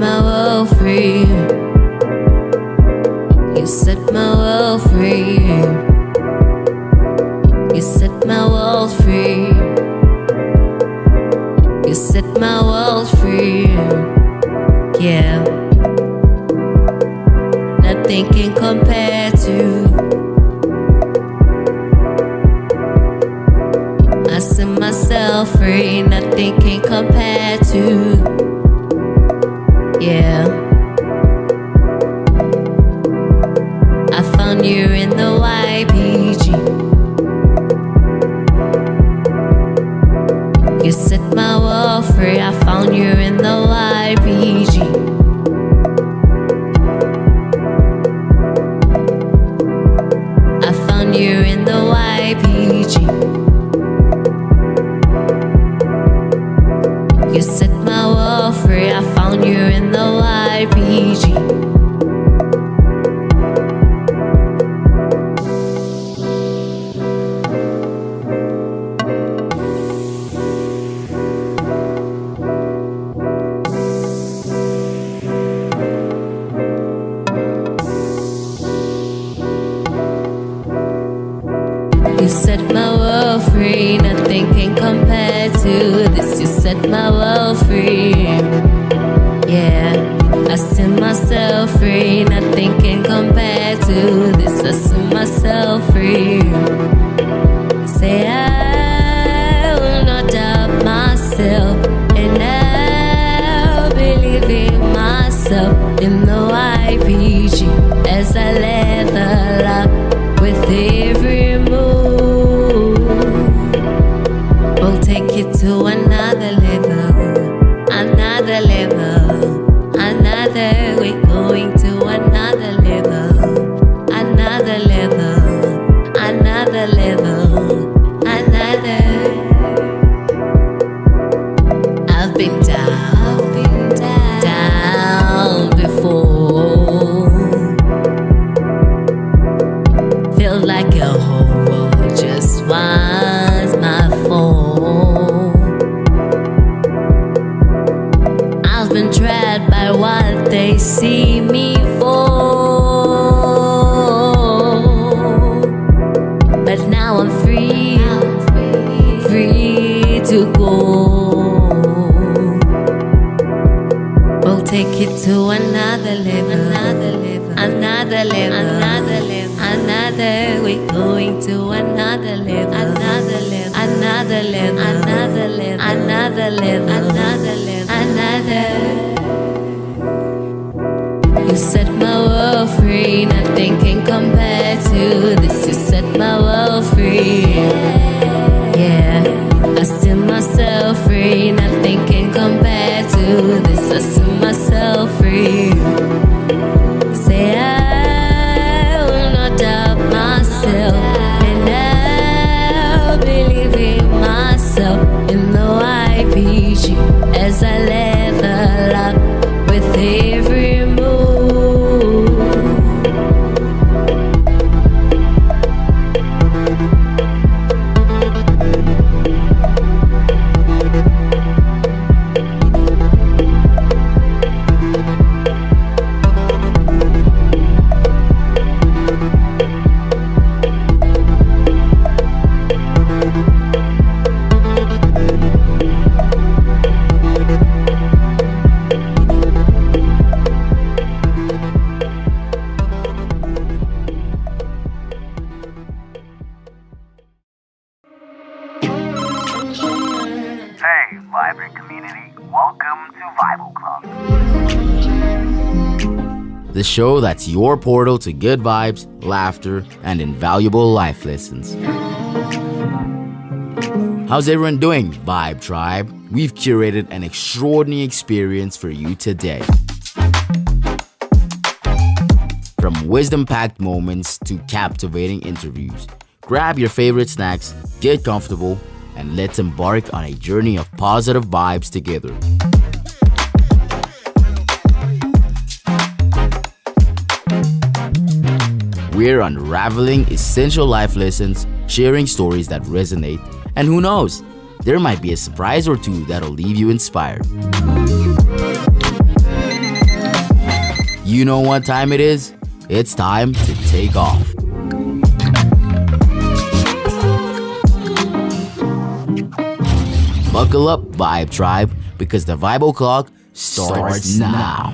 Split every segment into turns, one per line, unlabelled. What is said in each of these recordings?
my world free. You set my world free. You set my world free. You set my world free. Yeah. Nothing can compare to. I set myself free. Nothing can compare to. Yeah. I found you in the YPG. You set my world free. I found you in the YPG. I found you in the YPG. You set my world free. I found you in the YPG. You set my world free. Nothing can compare to this. You set my world free. Yeah, I set myself free. Nothing can compare to this. I set myself free. Say I will not doubt myself, and I'll believe in myself in the YPG as I level up with every move. We'll take it to another level, another level, another. We're going to another level, another level, another level, another. I've been down before. Feel like a whole world just wants my phone. I've been tried by what they see me for, but now I'm free, free to go. We'll take it to another level, another level, another level, another level, another. We're going to another level, another level, another level, another level, another level, another level, another. You set my world free. Nothing can compare to this. You set my world free. Yeah, I set myself free. Nothing can compare to this. I set myself free. Say I will not doubt myself, and I'll believe in myself in the YPG as I level up with every move.
Hey, vibrant community, welcome to Bible Club.
The show that's your portal to good vibes, laughter, and invaluable life lessons. How's everyone doing, Vibe Tribe? We've curated an extraordinary experience for you today. From wisdom-packed moments to captivating interviews, grab your favorite snacks, get comfortable, and let's embark on a journey of positive vibes together. We're unraveling essential life lessons, sharing stories that resonate, and who knows, there might be a surprise or two that'll leave you inspired. You know what time it is? It's time to take off. Buckle up, Vibe Tribe, because the Vibe O'Clock starts now.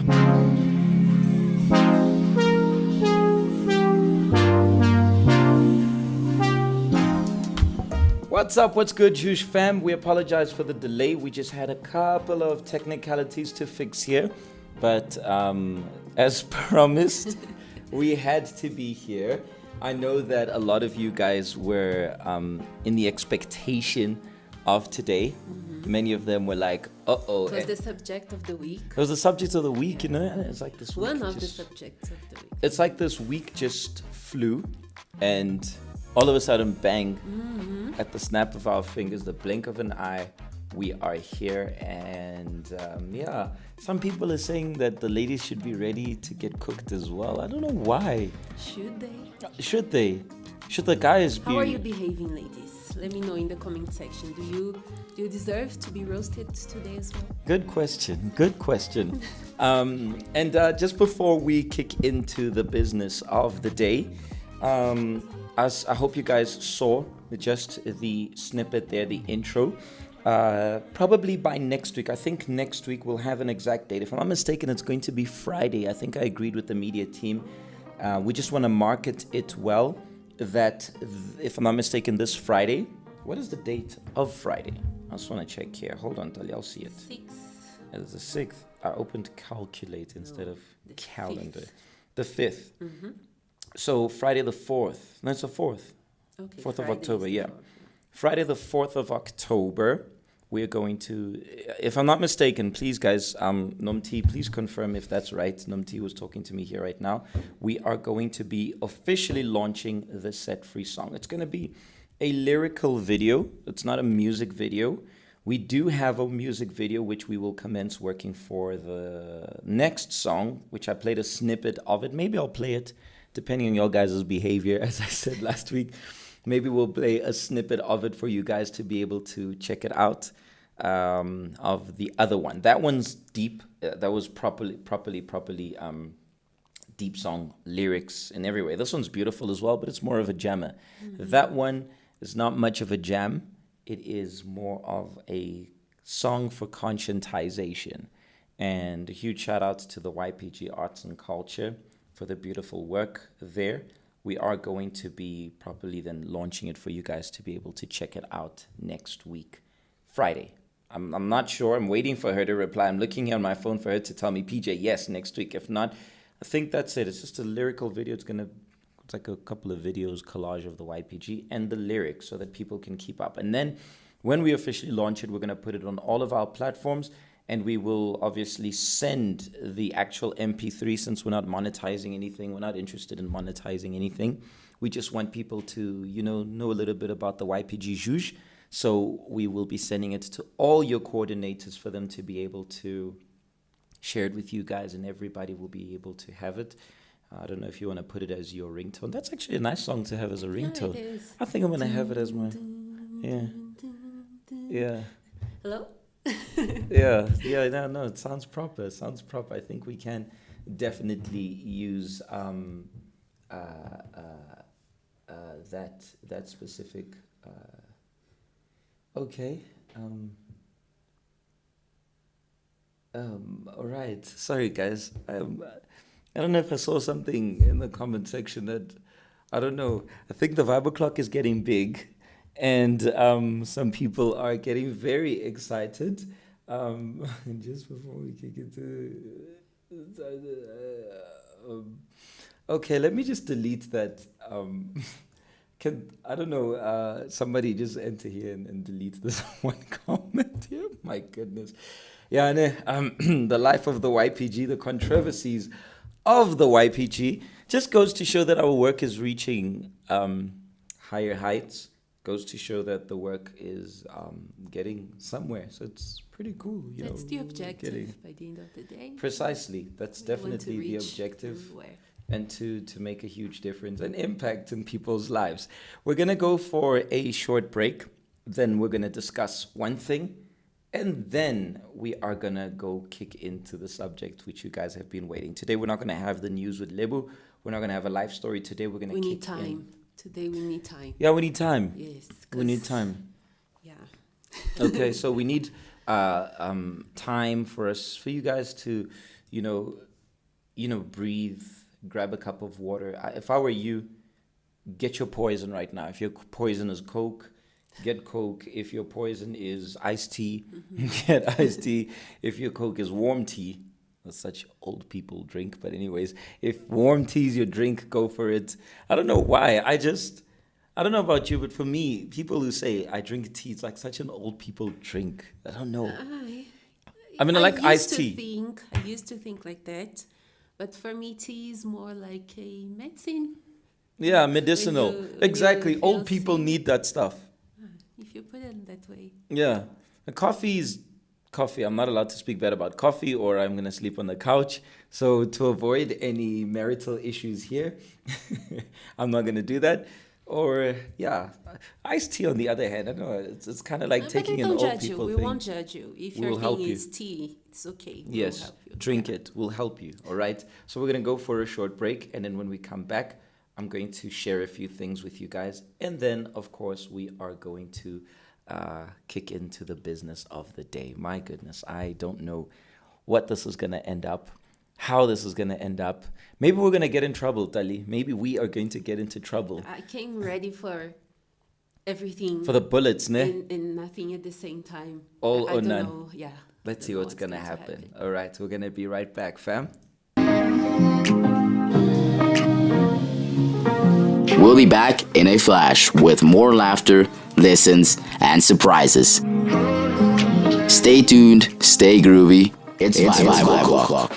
What's up? What's good, Juice fam? We apologize for the delay. We just had a couple of technicalities to fix here. But as promised, we had to be here. I know that a lot of you guys were in the expectation of today. Many of them were like, uh-oh.
It was the subject of the week.
It was the subject of the week, you know? It's like this week.
One of the subjects of the week.
It's like this week just flew and all of a sudden, bang, at the snap of our fingers, the blink of an eye, we are here. And yeah, some people are saying that the ladies should be ready to get cooked as well. I don't know why.
Should they?
Should they? Should the guys be?
How are you behaving, ladies? Let me know in the comment section. Do you deserve to be roasted today as well?
Good question. Good question. And just before we kick into the business of the day, as I hope you guys saw just the snippet there, the intro. Probably by next week. I think next week we'll have an exact date. If I'm not mistaken, it's going to be Friday. I think I agreed with the media team. We just want to market it well. That, if I'm not mistaken, this Friday. What is the date of Friday? I just want to check here. Hold on, Tali, I'll see it.
6.
It's the 6th. I opened calculate instead of
the
calendar.
5th.
The 5th. So Friday the 4th. No, it's the 4th.
Okay.
4th of
Friday
October,
is
yeah.
the 4th.
Friday the 4th of October, we're going to, if I'm not mistaken, please guys, Nomti, please confirm if that's right. Nomti was talking to me here right now. We are going to be officially launching the Set Free song. It's going to be a lyrical video. It's not a music video. We do have a music video which we will commence working for the next song, which I played a snippet of it. Maybe I'll play it depending on your guys' behavior, as I said last week. Maybe we'll play a snippet of it for you guys to be able to check it out. Of the other one, that one's deep. That was properly deep song lyrics in every way. This one's beautiful as well, but it's more of a jammer. That one is not much of a jam. It is more of a song for conscientization. And a huge shout out to the YPG Arts and Culture for the beautiful work there. We are going to be properly then launching it for you guys to be able to check it out next week, Friday. I'm not sure. I'm waiting for her to reply. I'm looking here on my phone for her to tell me, PJ, yes, next week. If not, I think that's it. It's just a lyrical video. It's like a couple of videos, collage of the YPG and the lyrics so that people can keep up. And then when we officially launch it, we're going to put it on all of our platforms. And we will obviously send the actual MP3 since we're not monetizing anything. We're not interested in monetizing anything. We just want people to, know a little bit about the YPG Juge. So we will be sending it to all your coordinators for them to be able to share it with you guys, and everybody will be able to have it. I don't know if you want to put it as your ringtone. That's actually a nice song to have as a ringtone.
Yeah, it is.
I think I'm going to have it as my... Yeah.
Hello?
Yeah, no, it sounds proper. I think we can definitely use that specific... Okay. All right. Sorry, guys. I don't know if I saw something in the comment section that, I don't know. I think the Vibe Clock is getting big, and some people are getting very excited. And just before we kick into... okay, let me just delete that. I don't know, somebody just enter here and delete this one comment here. My goodness. Yeah, the life of the YPG, the controversies of the YPG, just goes to show that our work is reaching higher heights. Goes to show that the work is getting somewhere. So it's pretty cool.
That's the objective by the end of the day.
Precisely. That's definitely the objective.
Everywhere.
And to make a huge difference and impact in people's lives. We're going to go for a short break. Then we're going to discuss one thing And then we are gonna go kick into the subject which you guys have been waiting. Today we're not gonna have the news with Lebu. We're not gonna have a life story. Today we're gonna
We
kick
need time.
in.
Today we need time.
Yeah, we need time.
Yes.
We need
'cause-
time.
Yeah.
Okay, so we need time for you guys to, breathe, grab a cup of water. If I were you, get your poison right now. If your poison is Coke, get Coke. If your poison is iced tea, get iced tea. If your Coke is warm tea, that's such old people drink. But anyways, if warm tea is your drink, go for it. I don't know why. I don't know about you, but for me, people who say I drink tea, it's like such an old people drink. I don't know. I like iced tea.
I used to think like that, but for me, tea is more like a medicine.
Yeah, medicinal.
When you
Exactly.
feel
Old people
sick.
need that stuff.
If you put it that way.
Yeah. And coffee is coffee. I'm not allowed to speak bad about coffee or I'm going to sleep on the couch. So to avoid any marital issues here, I'm not going to do that. Or, yeah, iced tea on the other hand, I don't know, it's kind of like
But
taking
I
an
don't
old
judge you.
people
We
thing.
won't judge you. If
We'll
your
help
thing
you.
is tea, it's okay. We'll
Yes,
help you.
drink it. We'll help you, all right? So we're going to go for a short break, and then when we come back, I'm going to share a few things with you guys. And then, of course, we are going to kick into the business of the day. My goodness, I don't know what this is going to end up, how this is going to end up. Maybe we're going to get in trouble, Tali. Maybe we are going to get into trouble.
I came ready for everything.
For the bullets, ne?
and nothing at the same time.
All
I
or
don't
none.
know. Yeah.
Let's
Don't
see
know
what's going to happen.
happen.
All right, we're going to be right back, fam.
We'll be back in a flash with more laughter, lessons, and surprises. Stay tuned, stay groovy. It's 5 o'clock.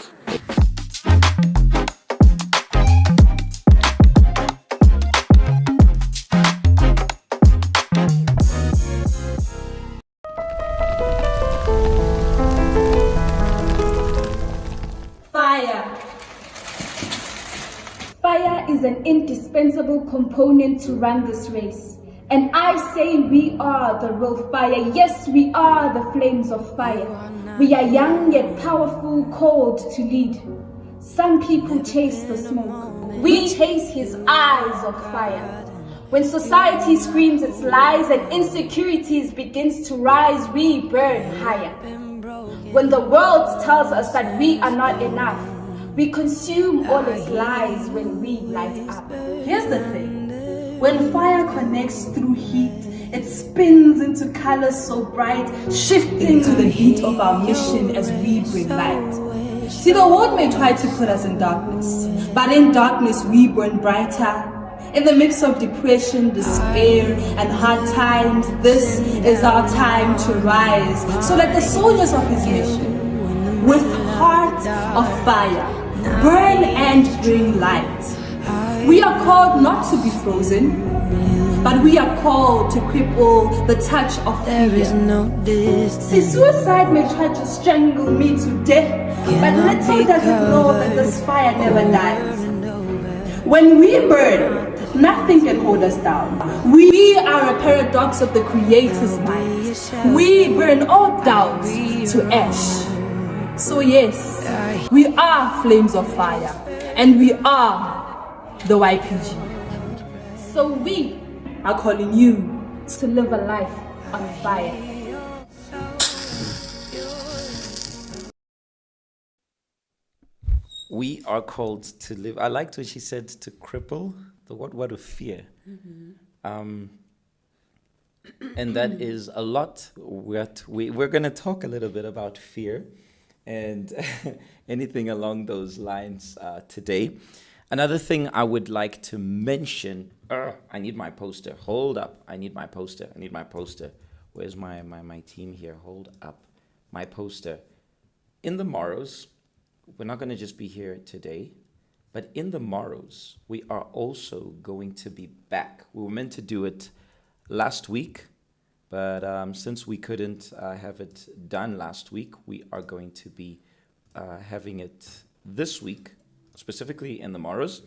Fire. Fire is an indispensable component to run this race. And I say we are the real fire. Yes, we are the flames of fire. We are young yet powerful, called to lead. Some people chase the smoke. We chase his eyes of fire. When society screams its lies and insecurities begins to rise, we burn higher. When the world tells us that we are not enough, we consume all its lies when we light up.
Here's the thing. When fire connects through heat, it spins into colors so bright, shifting to the heat of our mission as we bring light. See, the world may try to put us in darkness, but in darkness we burn brighter. In the mix of depression, despair, and hard times, this is our time to rise. So like the soldiers of his mission, with heart of fire, burn and bring light. We are called not to be frozen, but we are called to cripple the touch of fear. See, suicide may try to strangle me to death, but little does it know that this fire never dies. When we burn, nothing can hold us down. We are a paradox of the Creator's mind. We burn all doubt to ash. So yes, we are flames of fire, and we are the YPG.
So we
are calling you
to live a life on fire.
We are called to live. I liked what she said, to cripple the what of fear. And that is a lot. We're going to talk a little bit about fear and anything along those lines today. Another thing I would like to mention, I need my poster. Hold up. I need my poster. Where's my team here? Hold up. My poster. In the morrows, we're not going to just be here today, but in the morrows, we are also going to be back. We were meant to do it last week, but since we couldn't have it done last week, we are going to be having it this week. Specifically in the morrows,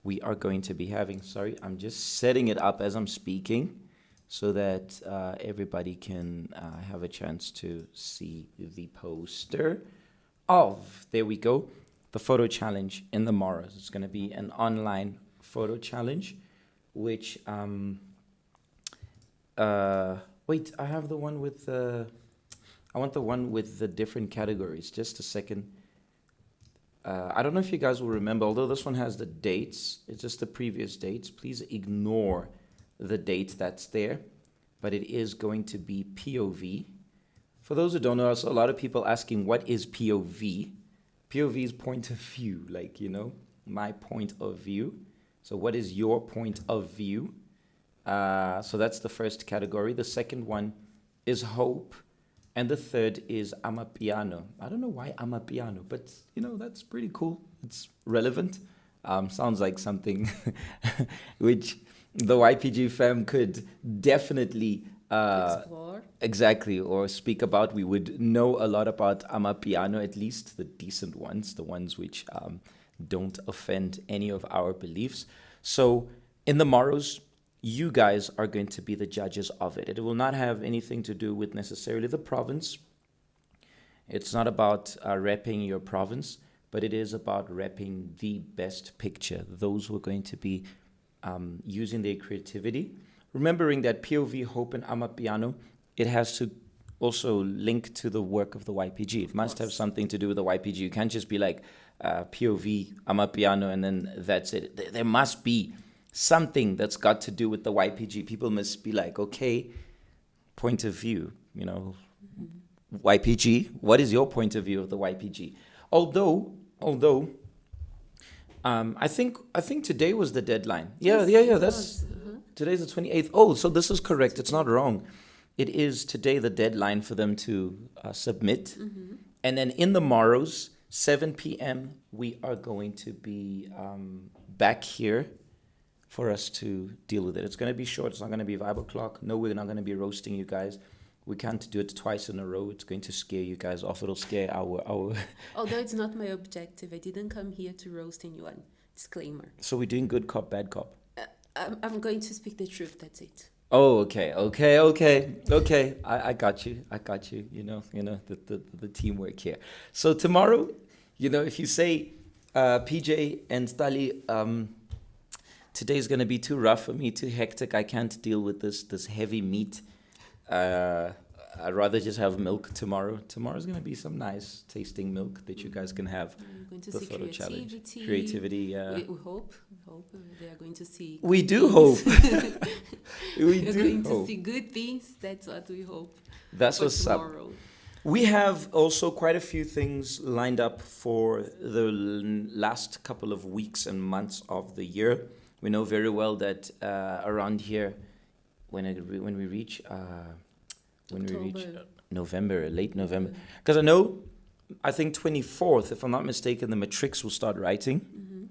we are going to be having, sorry, I'm just setting it up as I'm speaking. so that everybody can have a chance to see the poster of, there we go, the photo challenge in the morrows. It's going to be an online photo challenge, which, wait, I have the one with the, I want the one with the different categories. Just a second. I don't know if you guys will remember, although this one has the dates, it's just the previous dates. Please ignore the date that's there, but it is going to be POV. For those who don't know, also a lot of people asking, what is POV? POV is point of view, like, you know, my point of view. So what is your point of view? So that's the first category. The second one is hope. And the third is Amapiano. I don't know why Amapiano, but, you know, that's pretty cool. It's relevant. Sounds like something which the YPG fam could definitely
Explore.
exactly, or speak about. We would know a lot about Amapiano, at least the decent ones, the ones which don't offend any of our beliefs. So in the morrows, you guys are going to be the judges of it. It will not have anything to do with necessarily the province. It's not about repping your province, but it is about repping the best picture, those who are going to be using their creativity. Remembering that POV, Hope, and Amapiano, it has to also link to the work of the YPG. It must have something to do with the YPG. You can't just be like POV, Amapiano, and then that's it. There must be something that's got to do with the YPG. People must be like, okay, point of view, you know, YPG, what is your point of view of the YPG? Although, I think today was the deadline. Yeah, that's, today's the 28th. Oh, so this is correct. It's not wrong. It is today the deadline for them to submit. And then in the morrows, 7 p.m., we are going to be back here for us to deal with it. It's going to be short. It's not going to be 5 o'clock. No, we're not going to be roasting you guys. We can't do it twice in a row. It's going to scare you guys off. It'll scare our...
Although it's not my objective. I didn't come here to roast anyone. Disclaimer.
So we're doing good cop, bad cop.
I'm going to speak the truth. That's it.
Oh, okay. I got you. You know, the teamwork here. So tomorrow, you know, if you say, PJ and Stali, today's going to be too rough for me, too hectic. I can't deal with this heavy meat. I'd rather just have milk tomorrow. Tomorrow's going to be some nice tasting milk that you guys can have.
We're going to
The
see
photo challenge.
creativity.
Yeah.
We hope they are going to see.
We do hope.
We're going to see good things. That's what we hope.
That's
for
what's up.
tomorrow.
We have also quite a few things lined up for the last couple of weeks and months of the year. We know very well that around here, when we reach November, late November, because I think 24th, if I'm not mistaken, the matrics will start writing,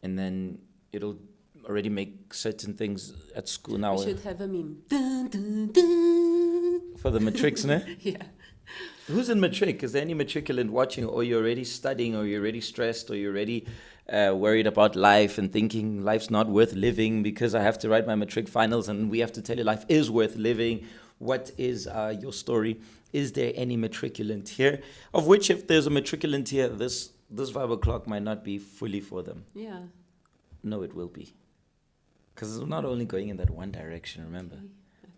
and then it'll already make certain things at school now.
We should have a meme. Dun, dun, dun.
For the matrics, no?
Yeah.
Who's in matric? Is there any matriculant watching, or you're already studying, or you're already stressed, or you're already worried about life and thinking life's not worth living because I have to write my matric finals, and we have to tell you life is worth living? What is your story? Is there any matriculant here? Of which, if there's a matriculant here, this 5 o'clock might not be fully for them.
Yeah.
No, it will be. Because we're not only going in that one direction, remember?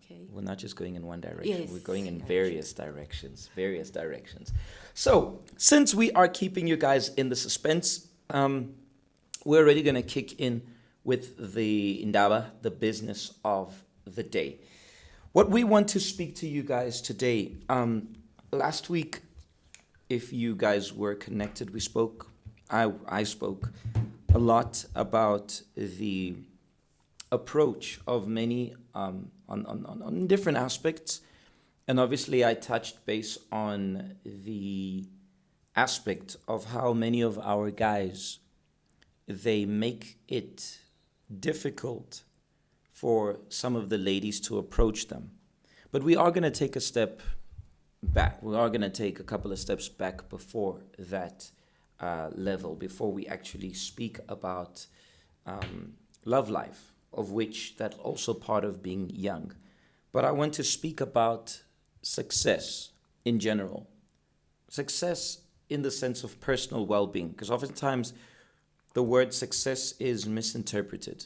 Okay.
We're not just going in one direction.
Yes.
We're going in various directions. So, since we are keeping you guys in the suspense, we're already going to kick in with the indaba, the business of the day. What we want to speak to you guys today, last week, if you guys were connected, we spoke, I spoke a lot about the approach of many on different aspects. And obviously I touched base on the aspect of how many of our guys, they make it difficult for some of the ladies to approach them. But we are going to take a step back. We are going to take a couple of steps back before that level, before we actually speak about love life, of which that's also part of being young. But I want to speak about success in general. Success in the sense of personal well-being, because oftentimes the word success is misinterpreted.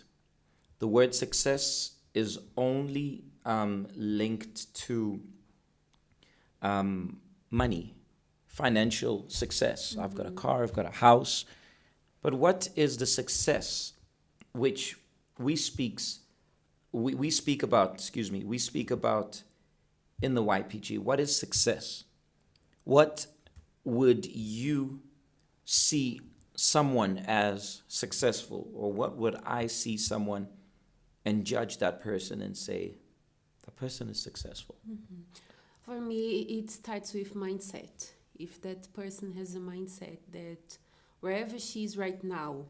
The word success is only linked to money, financial success. I've got a car, I've got a house. But what is the success which we speak about in the YPG? What is success? What would you see someone as successful, or what would I see someone and judge that person and say, the person is successful?
For me, it starts with mindset. If that person has a mindset that wherever she is right now,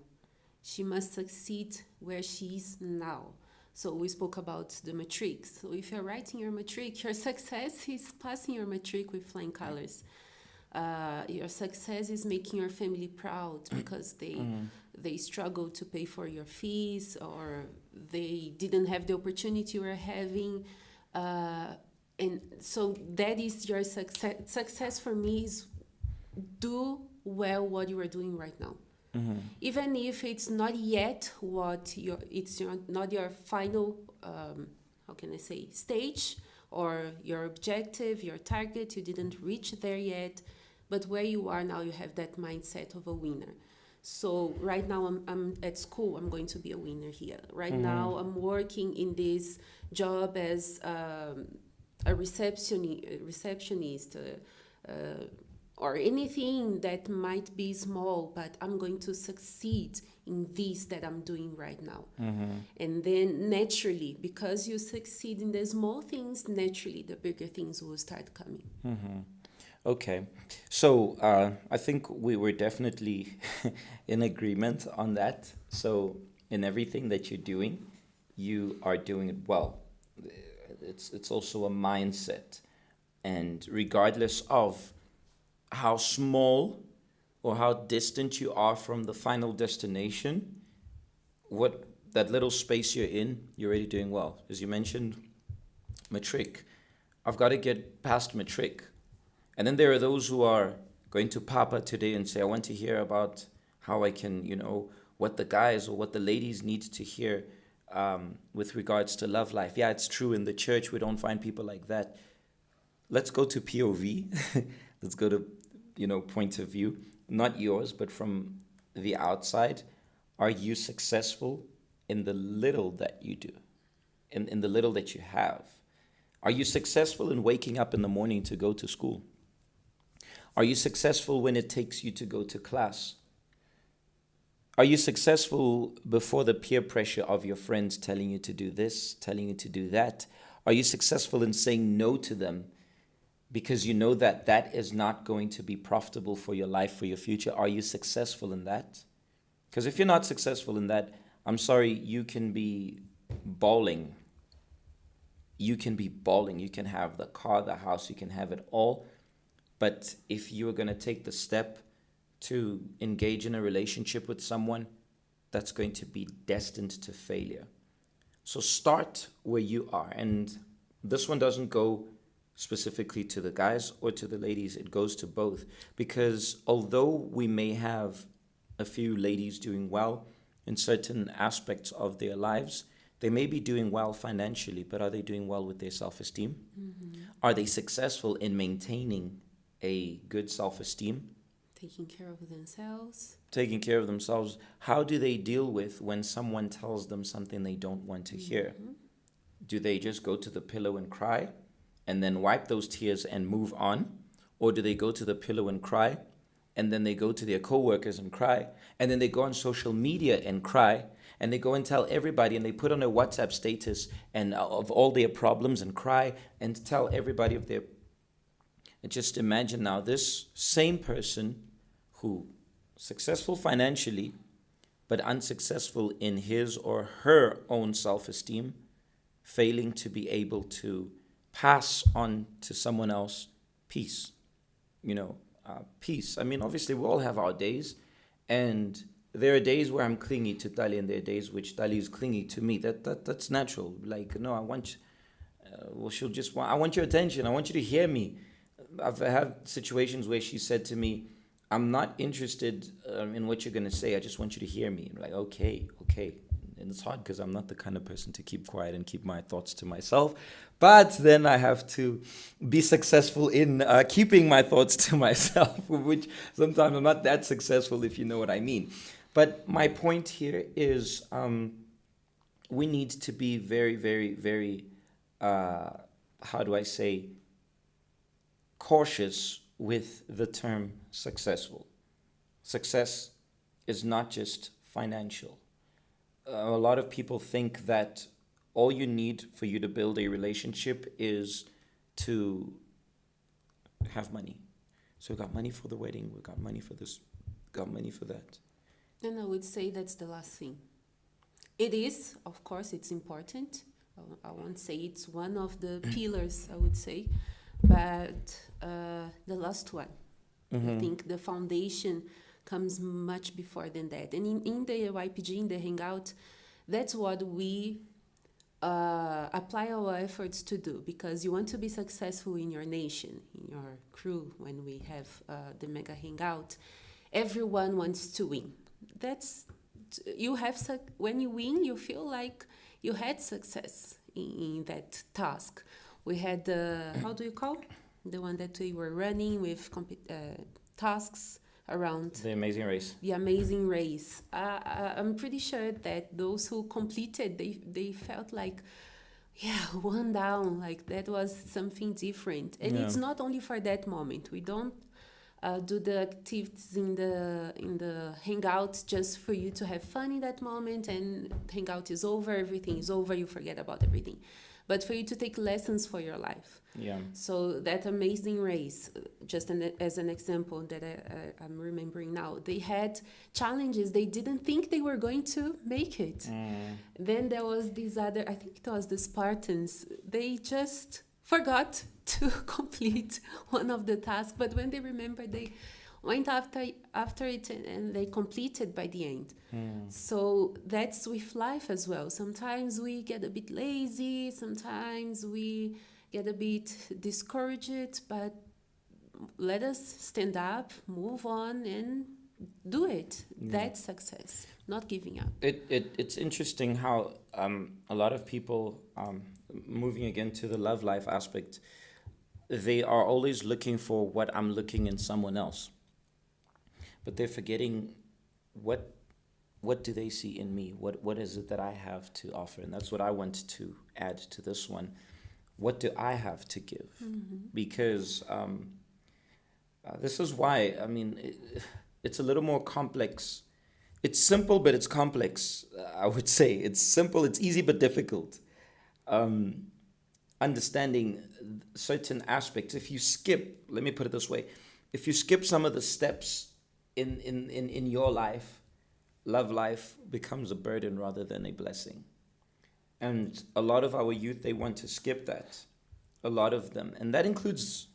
she must succeed where she is now. So we spoke about the matric. So if you're writing your matric, your success is passing your matric with flying colors. Your success is making your family proud because they struggle to pay for your fees, or they didn't have the opportunity you were having. And so that is your success. Success for me is do well what you are doing right now. Even if it's not yet not your final, how can I say, stage, or your objective, your target, you didn't reach there yet, but where you are now, you have that mindset of a winner. So right now I'm at school, I'm going to be a winner here. Right now I'm working in this job as a receptionist, or anything that might be small, but I'm going to succeed in this that I'm doing right now. And then naturally, because you succeed in the small things, naturally the bigger things will start coming.
Okay, so I think we were definitely in agreement on that. So in everything that you're doing, you are doing it well. It's also a mindset, and regardless of how small or how distant you are from the final destination, what that little space you're in, you're already doing well. As you mentioned, matric. I've got to get past matric. And then there are those who are going to Papa today and say, I want to hear about how I can, what the guys or what the ladies need to hear with regards to love life. Yeah, it's true. In the church, we don't find people like that. Let's go to POV. Let's go to, point of view, not yours, but from the outside. Are you successful in the little that you do, in the little that you have? Are you successful in waking up in the morning to go to school? Are you successful when it takes you to go to class? Are you successful before the peer pressure of your friends telling you to do this, telling you to do that? Are you successful in saying no to them because you know that that is not going to be profitable for your life, for your future? Are you successful in that? Because if you're not successful in that, I'm sorry, you can be balling. You can be balling. You can have the car, the house, you can have it all. But if you are going to take the step to engage in a relationship with someone, that's going to be destined to failure. So start where you are. And this one doesn't go specifically to the guys or to the ladies. It goes to both. Because although we may have a few ladies doing well in certain aspects of their lives, they may be doing well financially, but are they doing well with their self-esteem? Are they successful in maintaining a good self-esteem?
Taking care of themselves.
Taking care of themselves. How do they deal with when someone tells them something they don't want to hear? Do they just go to the pillow and cry and then wipe those tears and move on? Or do they go to the pillow and cry and then they go to their co-workers and cry, and then they go on social media and cry, and they go and tell everybody, and they put on a WhatsApp status and of all their problems and cry and tell everybody of their... And just imagine now this same person who successful financially, but unsuccessful in his or her own self-esteem, failing to be able to pass on to someone else peace. Peace. I mean, obviously we all have our days, and there are days where I'm clingy to Tali, and there are days which Tali is clingy to me. That's natural. Like, no, I want, well, she'll just want, I want your attention. I want you to hear me. I've had situations where she said to me, I'm not interested in what you're going to say. I just want you to hear me. I'm like, okay. And it's hard because I'm not the kind of person to keep quiet and keep my thoughts to myself. But then I have to be successful in keeping my thoughts to myself, which sometimes I'm not that successful, if you know what I mean. But my point here is we need to be very, very, very, how do I say, cautious with the term successful. Success is not just financial. A lot of people think that all you need for you to build a relationship is to have money. So we got money for the wedding, we got money for this, got money for that.
And I would say that's the last thing. It is, of course, it's important. I won't say it's one of the pillars, I would say, but the last one. I think the foundation comes much before than that. And in the YPG, in the Hangout, that's what we apply our efforts to do, because you want to be successful in your nation, in your crew. When we have the Mega Hangout, everyone wants to win. That's you have when you win, you feel like you had success in that task. We had how do you call the one that we were running with tasks around
The Amazing Race.
The Amazing Race. I'm pretty sure that those who completed, they felt like, yeah, one down, like that was something different. And it's not only for that moment. We don't do the activities in the hangout just for you to have fun in that moment, and hangout is over, everything is over, you forget about everything. But for you to take lessons for your life.
Yeah.
So that Amazing Race, just as an example that I'm remembering now, they had challenges. They didn't think they were going to make it. Then there was this other, I think it was the Spartans. They just forgot to complete one of the tasks. But when they remembered, they went after it and they completed by the end. So that's with life as well. Sometimes we get a bit lazy, sometimes we get a bit discouraged, but let us stand up, move on, and do it. That's success, not giving up.
It's interesting how a lot of people, moving again to the love life aspect, they are always looking for what I'm looking in someone else. But they're forgetting what do they see in me? What is it that I have to offer? And that's what I want to add to this one. What do I have to give? Because this is why, I mean, it's a little more complex. It's simple, but it's complex, I would say. It's simple, it's easy, but difficult. Understanding certain aspects. If you skip, let me put it this way, if you skip some of the steps in your life, love life becomes a burden rather than a blessing. And a lot of our youth, they want to skip that. A lot of them. And that includes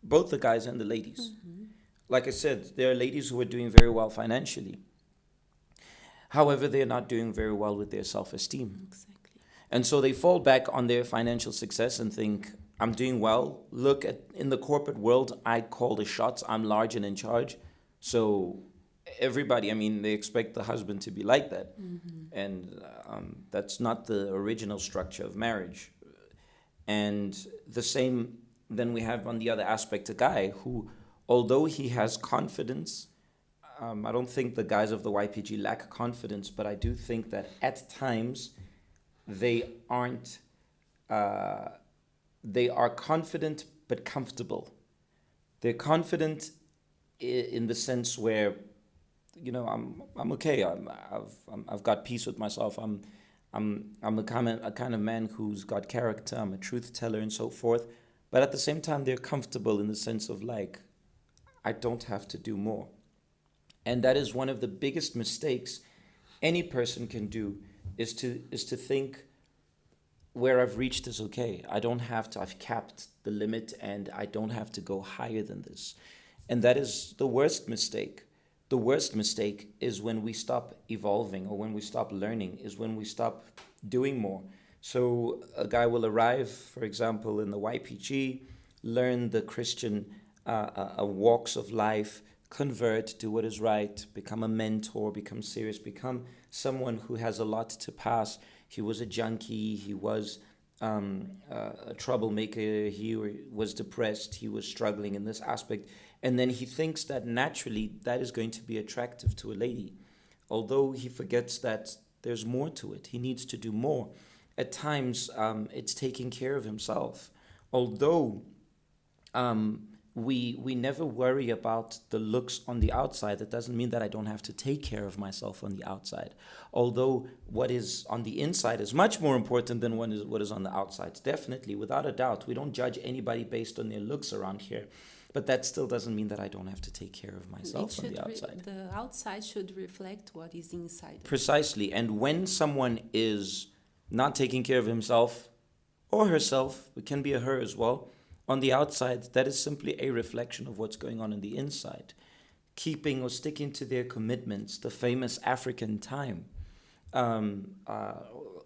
both the guys and the ladies. Like I said, there are ladies who are doing very well financially. However, they're not doing very well with their self-esteem.
Exactly.
And so they fall back on their financial success and think, I'm doing well. Look, in the corporate world, I call the shots. I'm large and in charge. So everybody, I mean, they expect the husband to be like that. And that's not the original structure of marriage. And the same, then we have on the other aspect a guy who, although he has confidence, I don't think the guys of the YPG lack confidence, but I do think that at times they aren't, they are confident but comfortable. They're confident in the sense where, you know, I'm okay. I've got peace with myself. I'm a kind of man who's got character. I'm a truth teller and so forth. But at the same time, they're comfortable in the sense of like, I don't have to do more. And that is one of the biggest mistakes any person can do, is to think where I've reached is okay. I don't have to. I've capped the limit, and I don't have to go higher than this. And that is the worst mistake, The worst mistake is when we stop evolving, or when we stop learning, is when we stop doing more. So a guy will arrive, for example, in the YPG, learn the Christian walks of life, convert, do what is right, become a mentor, become serious, become someone who has a lot to pass. He was a junkie, he was a troublemaker, he was depressed, he was struggling in this aspect. And then he thinks that naturally that is going to be attractive to a lady. Although he forgets that there's more to it. He needs to do more. At times, it's taking care of himself. Although we never worry about the looks on the outside, that doesn't mean that I don't have to take care of myself on the outside. Although what is on the inside is much more important than what is on the outside. Definitely, without a doubt. We don't judge anybody based on their looks around here. But that still doesn't mean that I don't have to take care of myself on the outside.
The outside should reflect what is inside.
Precisely. And when someone is not taking care of himself or herself, it can be a her as well, on the outside, that is simply a reflection of what's going on the inside. Keeping or sticking to their commitments, the famous African time.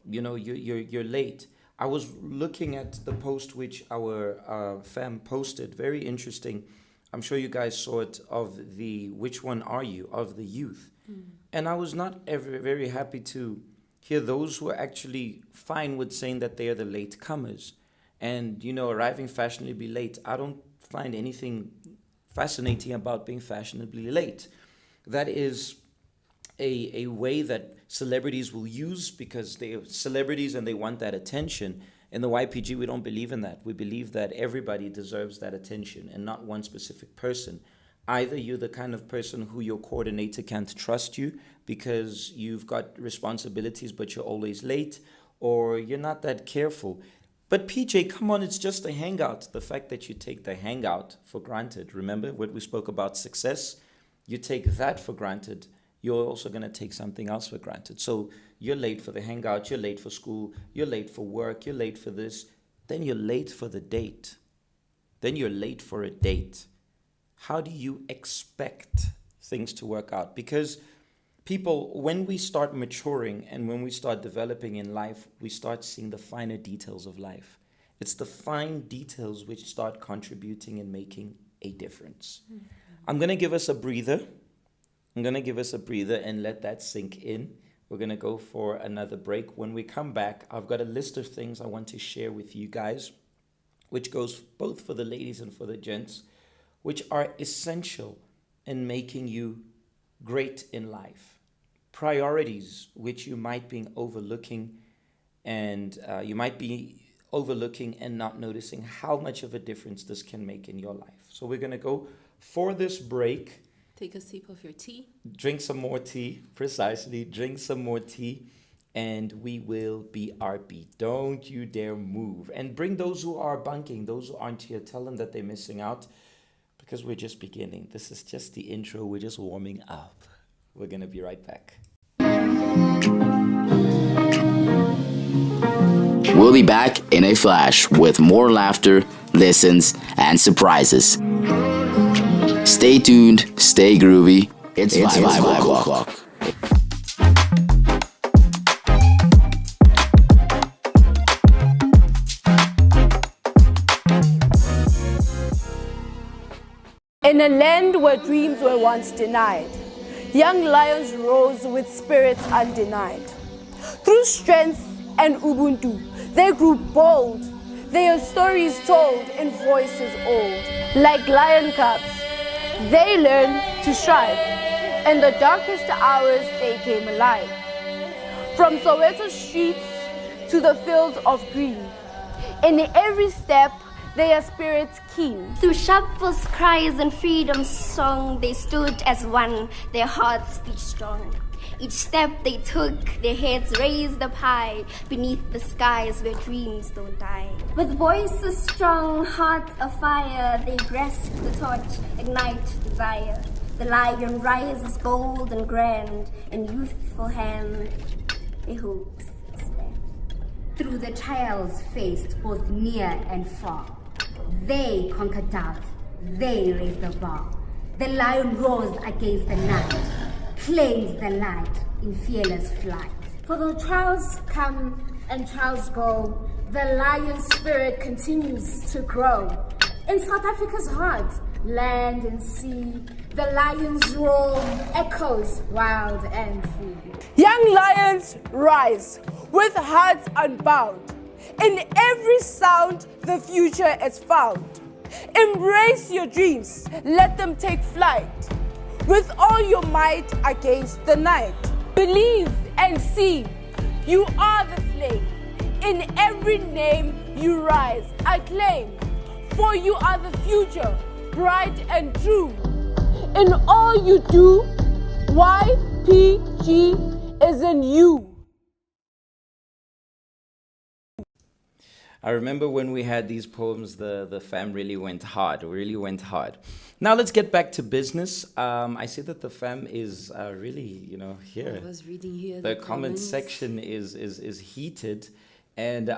You're late. I was looking at the post which our fam posted, very interesting. I'm sure you guys saw it, of the which one are you, of the youth. And I was not ever very happy to hear those who are actually fine with saying that they are the late comers. And, arriving fashionably late. I don't find anything fascinating about being fashionably late. That is a way that celebrities will use because they are celebrities and they want that attention. In the YPG, we don't believe in that. We believe that everybody deserves that attention and not one specific person. Either you're the kind of person who your coordinator can't trust you because you've got responsibilities but you're always late, or you're not that careful. But PJ, come on, it's just a hangout. The fact that you take the hangout for granted, remember what we spoke about success? You take that for granted, you're also going to take something else for granted. So you're late for the hangout, you're late for school, you're late for work, you're late for this, then you're late for the date. Then you're late for a date. How do you expect things to work out? Because people, when we start maturing and when we start developing in life, we start seeing the finer details of life. It's the fine details which start contributing and making a difference. Mm-hmm. I'm going to give us a breather. And let that sink in. We're going to go for another break. When we come back, I've got a list of things I want to share with you guys, which goes both for the ladies and for the gents, which are essential in making you great in life. Priorities which you might be overlooking, and not noticing how much of a difference this can make in your life. So we're going to go for this break.
Take a sip of your tea.
Drink some more tea. Precisely. Drink some more tea. And we will be RP. Don't you dare move. And bring those who are bunking, those who aren't here. Tell them that they're missing out because we're just beginning. This is just the intro. We're just warming up. We're going to be right back.
We'll be back in a flash with more laughter, listens, and surprises. Stay tuned, stay groovy. It's 5 o'clock.
In a land where dreams were once denied, young lions rose with spirits undenied. Through strength and Ubuntu, they grew bold. Their stories told in voices old. Like lion cubs, they learned to strive. In the darkest hours, they came alive. From Soweto streets to the fields of green, in every step, their spirits keen.
Through sharpest cries and freedom song, they stood as one, their hearts beat strong. Each step they took, their heads raised up high, beneath the skies where dreams don't die. With voices strong, hearts afire, they grasp the torch, ignite desire. The lion rises bold and grand, in youthful hands, their hopes stand.
Through the trials faced both near and far, they conquered doubt, they raised the bar. The lion roars against the night, claims the light in fearless flight.
For the trials come and trials go, the lion spirit continues to grow. In South Africa's heart, land and sea, the lion's roar echoes wild and free.
Young lions rise with hearts unbound. In every sound, the future is found. Embrace your dreams, let them take flight. With all your might against the night. Believe and see, you are the flame. In every name you rise, acclaim. For you are the future, bright and true. In all you do, YPG is in you.
I remember when we had these poems, the fam really went hard, Now let's get back to business. I see that the fam is really, here.
I was reading here
The comment section is heated, and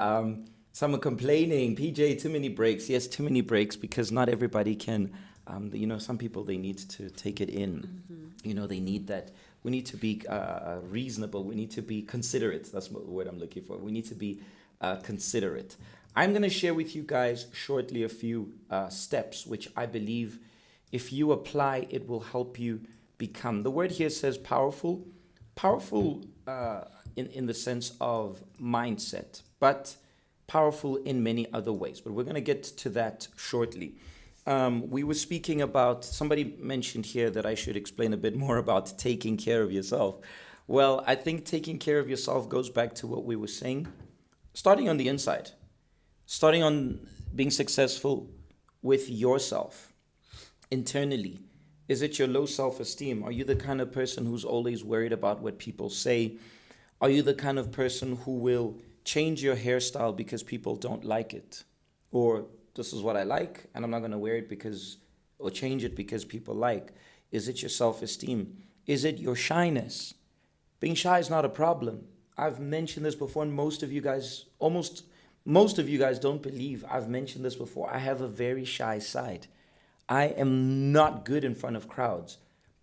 some are complaining, PJ, too many breaks. Yes, too many breaks, because not everybody can, some people, they need to take it in. They need that. We need to be reasonable. We need to be considerate. That's the word I'm looking for. We need to be considerate. I'm going to share with you guys shortly a few steps, which I believe if you apply, it will help you become. The word here says powerful. Powerful in the sense of mindset, but powerful in many other ways. But we're going to get to that shortly. We were speaking about, somebody mentioned here that I should explain a bit more about taking care of yourself. Well, I think taking care of yourself goes back to what we were saying. Starting on the inside, starting on being successful with yourself internally. Is it your low self-esteem? Are you the kind of person who's always worried about what people say? Are you the kind of person who will change your hairstyle because people don't like it? Or this is what I like and I'm not going to wear it or change it because people like? Is it your self-esteem? Is it your shyness? Being shy is not a problem. I've mentioned this before, and most of you guys don't believe I've mentioned this before. I have a very shy side. I am not good in front of crowds,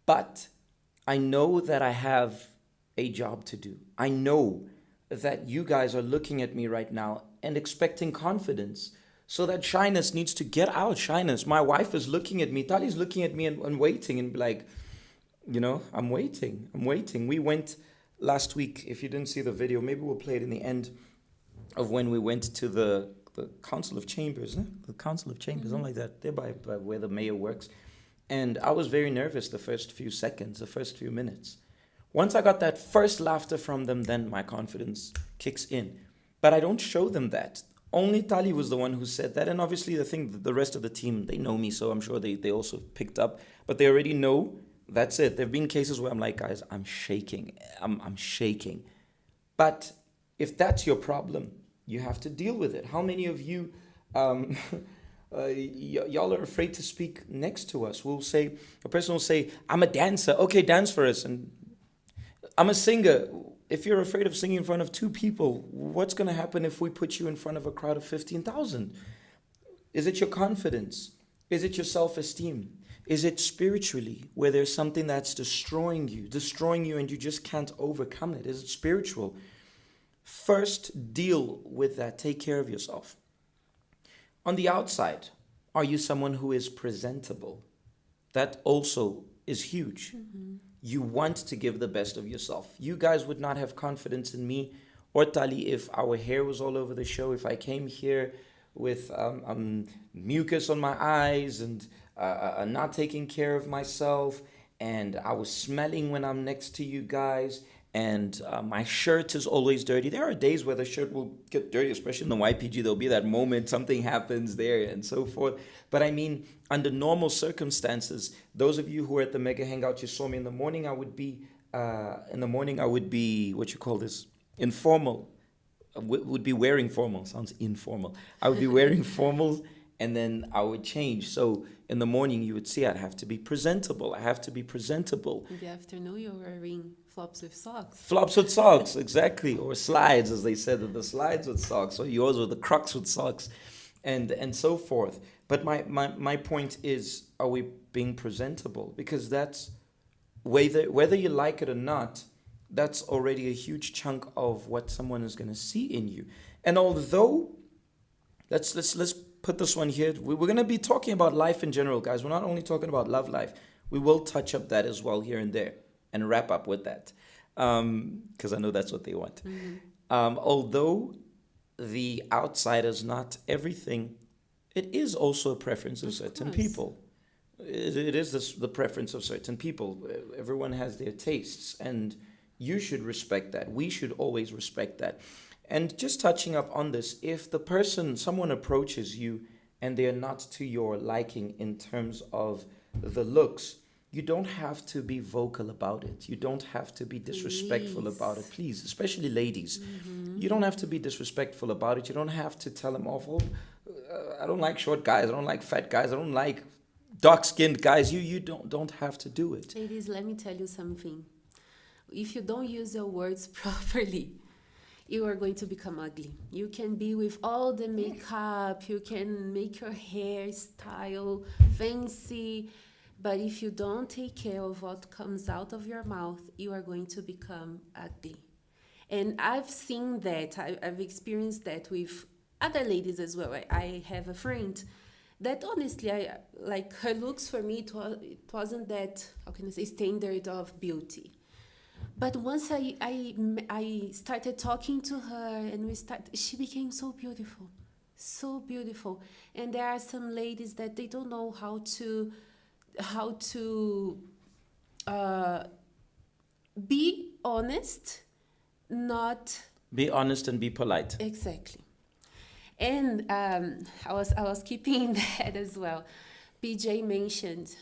but I know that I have a job to do. I know that you guys are looking at me right now and expecting confidence. So that shyness needs to get out. Shyness. My wife is looking at me. Tali's looking at me and waiting and be like, I'm waiting. We went last week, if you didn't see the video, maybe we'll play it in the end of when we went to the Council of Chambers, the Council of Chambers, something like that, there by where the mayor works. And I was very nervous the first few seconds, the first few minutes. Once I got that first laughter from them, then my confidence kicks in. But I don't show them that. Only Tali was the one who said that. And obviously the rest of the team, they know me, so I'm sure they also picked up. But they already know. That's it. There have been cases where I'm like, guys, I'm shaking. I'm shaking. But if that's your problem, you have to deal with it. How many of you, y'all are afraid to speak next to us? A person will say, I'm a dancer. Okay, dance for us. And I'm a singer. If you're afraid of singing in front of 2 people, what's going to happen if we put you in front of a crowd of 15,000? Is it your confidence? Is it your self-esteem? Is it spiritually, where there's something that's destroying you and you just can't overcome it? Is it spiritual? First, deal with that. Take care of yourself. On the outside, are you someone who is presentable? That also is huge. You want to give the best of yourself. You guys would not have confidence in me or Tali if our hair was all over the show, if I came here with mucus on my eyes and not taking care of myself, and I was smelling when I'm next to you guys, and my shirt is always dirty. There are days where the shirt will get dirty, especially in the YPG. There'll be that moment, something happens there and so forth. But I mean, under normal circumstances, those of you who were at the Mega Hangout, you saw me in the morning, I would be, informal. Would be wearing formal. Sounds informal. I would be wearing formals, and then I would change. So in the morning, you would see I'd have to be presentable. In
the afternoon, you're wearing flops with socks.
Flops with socks, exactly. Or slides, as they said, the slides with socks. Or yours were the Crocs with socks, and so forth. But my point is, are we being presentable? Because that's whether you like it or not, that's already a huge chunk of what someone is going to see in you. And although, let's put this one here. We're going to be talking about life in general, guys. We're not only talking about love life. We will touch up that as well here and there and wrap up with that, because I know that's what they want. Although the outside is not everything, it is also a preference of certain people. It is the preference of certain people. Everyone has their tastes, and you should respect that. We should always respect that. And just touching up on this, if someone approaches you and they're not to your liking in terms of the looks, you don't have to be vocal about it. You don't have to be disrespectful about it, please, especially ladies. You don't have to be disrespectful about it. You don't have to tell them off. I don't like short guys. I don't like fat guys. I don't like dark-skinned guys. You don't have to do it.
Ladies, let me tell you something. If you don't use your words properly, you are going to become ugly. You can be with all the makeup, you can make your hairstyle fancy, but if you don't take care of what comes out of your mouth, you are going to become ugly. And I've seen that, I've experienced that with other ladies as well. I have a friend that honestly, her looks for me, it wasn't that, how can I say, standard of beauty. But once I started talking to her and she became so beautiful, so beautiful. And there are some ladies that they don't know how to be honest, not
be honest and be polite.
Exactly. And I was keeping that as well. PJ mentioned,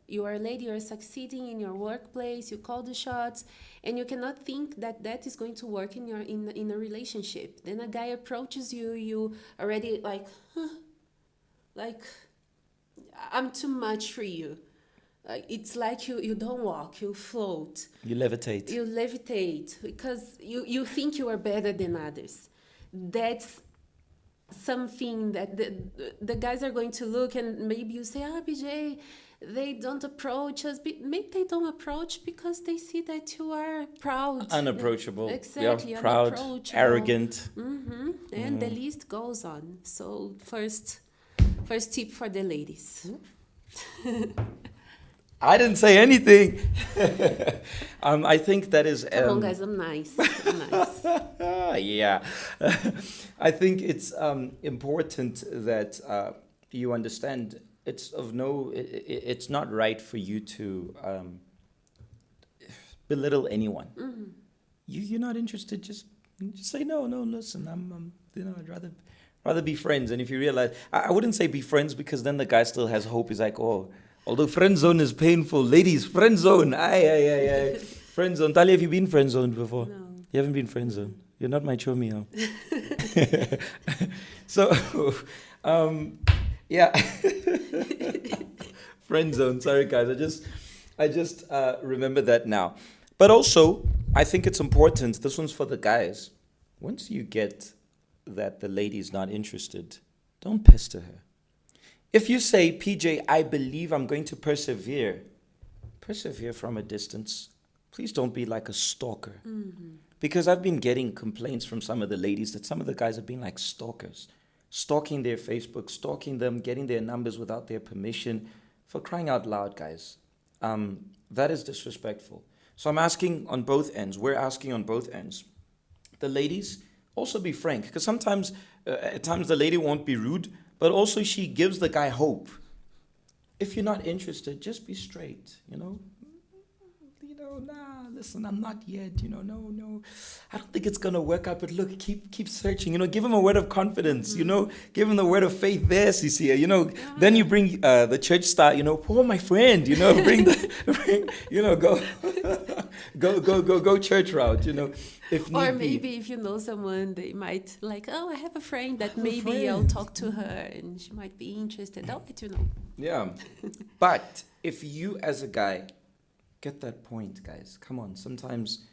you are a lady, you're succeeding in your workplace, you call the shots, and you cannot think that is going to work in a relationship. Then a guy approaches you, you already like I'm too much for you. It's like you don't walk, you float.
You levitate.
You levitate because you think you are better than others. That's something that the guys are going to look, and maybe you say, PJ, they don't approach us. Maybe they don't approach because they see that you are proud.
Unapproachable.
Exactly.
You're proud, arrogant.
And the list goes on. So first tip for the ladies.
I didn't say anything. I think that is...
Come on, guys, I'm nice.
Yeah. I think it's important that you understand it's not right for you to belittle anyone. You're not interested, just say, no, listen, I'd rather be friends. And if you realize, I wouldn't say be friends, because then the guy still has hope. He's like, although friend zone is painful, ladies, friend zone. Aye. Friend zone. Talia, have you been friend zoned before?
No.
You haven't been friend zoned. You're not my chomio. So, yeah. Friend zone. Sorry, guys. I just remember that now. But also, I think it's important. This one's for the guys. Once you get that the lady's not interested, don't pester her. If you say, PJ, I believe I'm going to persevere from a distance. Please don't be like a stalker. Because I've been getting complaints from some of the ladies that some of the guys have been like stalkers, stalking their Facebook, stalking them, getting their numbers without their permission. For crying out loud, guys. That is disrespectful. So I'm asking on both ends. We're asking on both ends. The ladies, also be frank. Because sometimes, at times the lady won't be rude, but also she gives the guy hope. If you're not interested, just be straight, Nah, listen, I'm not yet, no. I don't think it's going to work out, but look, keep searching, give him a word of confidence, give him the word of faith there, Cecilia, Then you bring the church style, my friend, go church route, if need
or maybe
be.
if you know someone, they might like, I have a friend that maybe I'll talk to her and she might be interested. I'll let you know.
Yeah. But if you as a guy get that point, guys, come on. Sometimes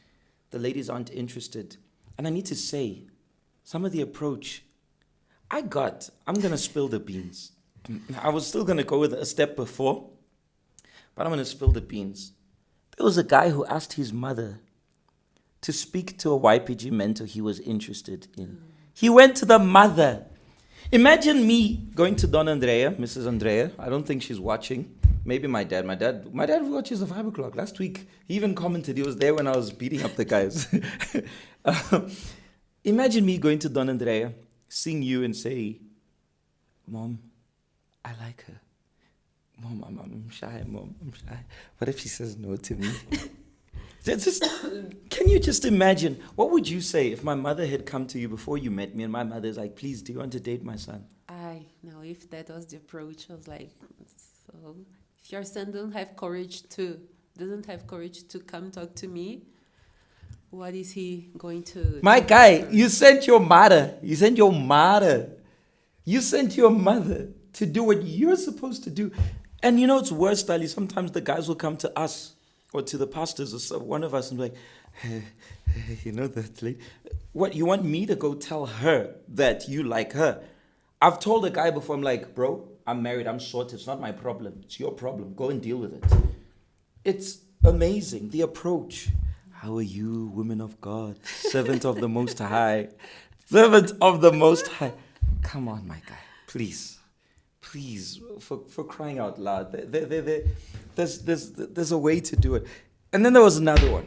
the ladies aren't interested. And I need to say, some of the approach, I'm going to spill the beans. I was still going to go with a step before, but I'm going to spill the beans. There was a guy who asked his mother to speak to a YPG mentor he was interested in. He went to the mother. Imagine me going to Don Andrea, Mrs. Andrea. I don't think she's watching. Maybe my dad. My dad watches the 5 o'clock. Last week, he even commented. He was there when I was beating up the guys. Imagine me going to Don Andrea, seeing you and say, Mom, I like her. Mom, I'm shy, Mom, I'm shy. What if she says no to me? Can you just imagine? What would you say if my mother had come to you before you met me and my mother's like, please, do you want to date my son?
No, if that was the approach, I was like, so if your son doesn't have courage to come talk to me, what is he going to
My guy, you sent your mother. You sent your mother to do what you're supposed to do. And you know it's worse, Dali. Sometimes the guys will come to us or to the pastors or one of us and be like, you know that lady. What, you want me to go tell her that you like her? I've told a guy before, I'm like, bro, I'm married, I'm sorted. It's not my problem. It's your problem. Go and deal with it. It's amazing, the approach. How are you, women of God? Servant of the Most High. Servant of the Most High. Come on, my guy. Please, for crying out loud. There's a way to do it. And then there was another one.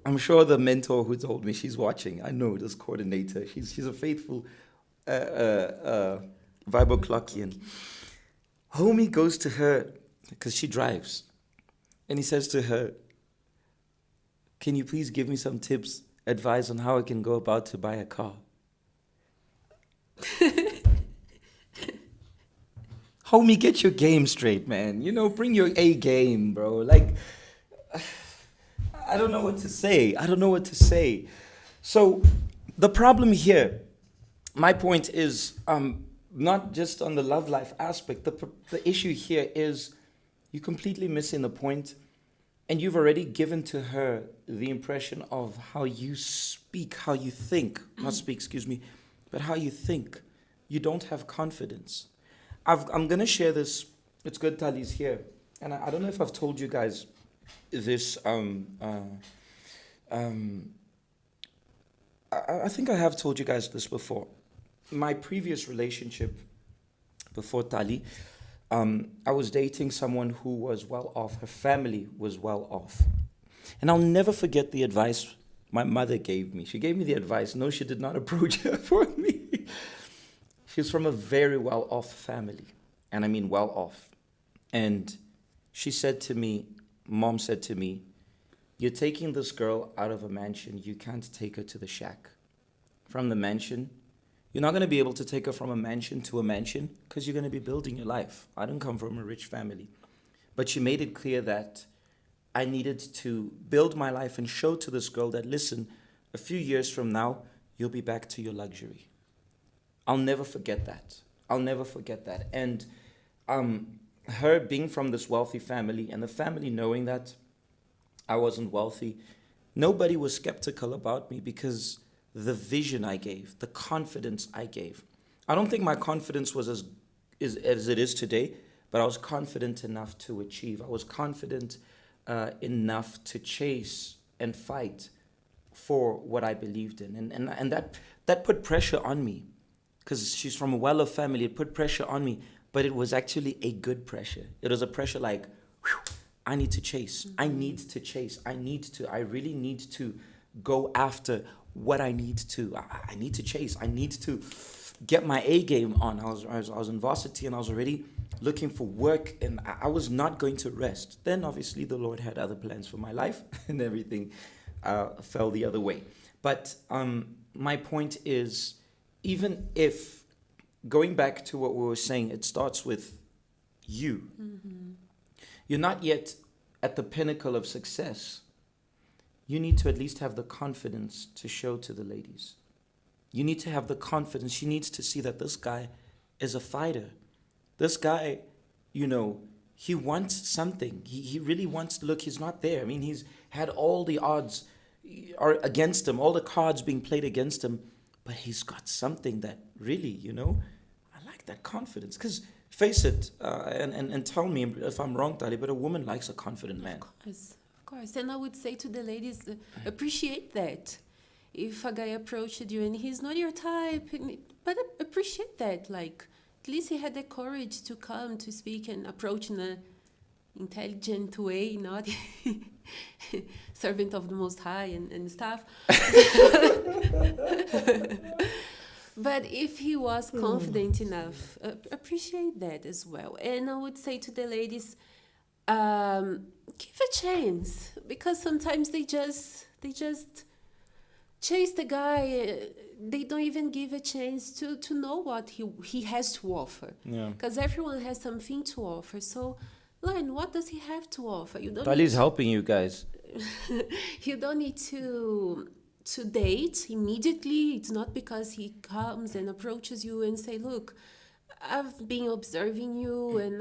I'm sure the mentor who told me, she's watching. I know this coordinator. She's a faithful Viboclockian. Homie goes to her, because she drives. And he says to her, can you please give me some tips, advice on how I can go about to buy a car? Homie, get your game straight, man. You know, bring your A game, bro. Like, I don't know what to say. So the problem here, my point is not just on the love life aspect. The issue here is you're completely missing the point, and you've already given to her the impression of how you speak, how you think. Not speak, excuse me, but how you think. You don't have confidence. I'm going to share this. It's good Tali's here. And I don't know if I've told you guys this. I think I have told you guys this before. My previous relationship before Tali, I was dating someone who was well off. Her family was well off. And I'll never forget the advice my mother gave me. She gave me the advice. No, she did not approach her for me. She's from a very well-off family. And I mean well-off. And she said to me, Mom said to me, you're taking this girl out of a mansion. You can't take her to the shack. From the mansion, you're not going to be able to take her from a mansion to a mansion because you're going to be building your life. I don't come from a rich family. But she made it clear that I needed to build my life and show to this girl that, listen, a few years from now, you'll be back to your luxury. I'll never forget that. And her being from this wealthy family and the family knowing that I wasn't wealthy, nobody was skeptical about me because the vision I gave, the confidence I gave. I don't think my confidence was as it is today, but I was confident enough to achieve. I was confident enough to chase and fight for what I believed in. And that put pressure on me. Because she's from a well-off family, it put pressure on me, but it was actually a good pressure. It was a pressure like, whew, I need to chase. I really need to go after what I need to. I need to chase. I need to get my A game on. I was in varsity and I was already looking for work and I was not going to rest. Then obviously the Lord had other plans for my life and everything fell the other way. But my point is, even if, going back to what we were saying, it starts with you. Mm-hmm. You're not yet at the pinnacle of success. You need to at least have the confidence to show to the ladies. You need to have the confidence. She needs to see that this guy is a fighter. This guy, you know, he wants something. He really wants to look. He's not there. I mean, he's had all the odds are against him, all the cards being played against him. but he's got something that really, I like that confidence. Because face it, and tell me if I'm wrong, Tali, but a woman likes a confident man.
Of course. And I would say to the ladies, appreciate that. If a guy approached you and he's not your type, but appreciate that. Like, at least he had the courage to come to speak and approach in a intelligent way, not servant of the Most High and stuff. But if he was confident enough, appreciate that as well. And I would say to the ladies, give a chance, because sometimes they just chase the guy. They don't even give a chance to know what he has to offer.
Yeah.
Because everyone has something to offer. So learn, what does he have to offer? You don't
Tali's helping you guys.
you don't need to date immediately. It's not because he comes and approaches you and say, look, I've been observing you and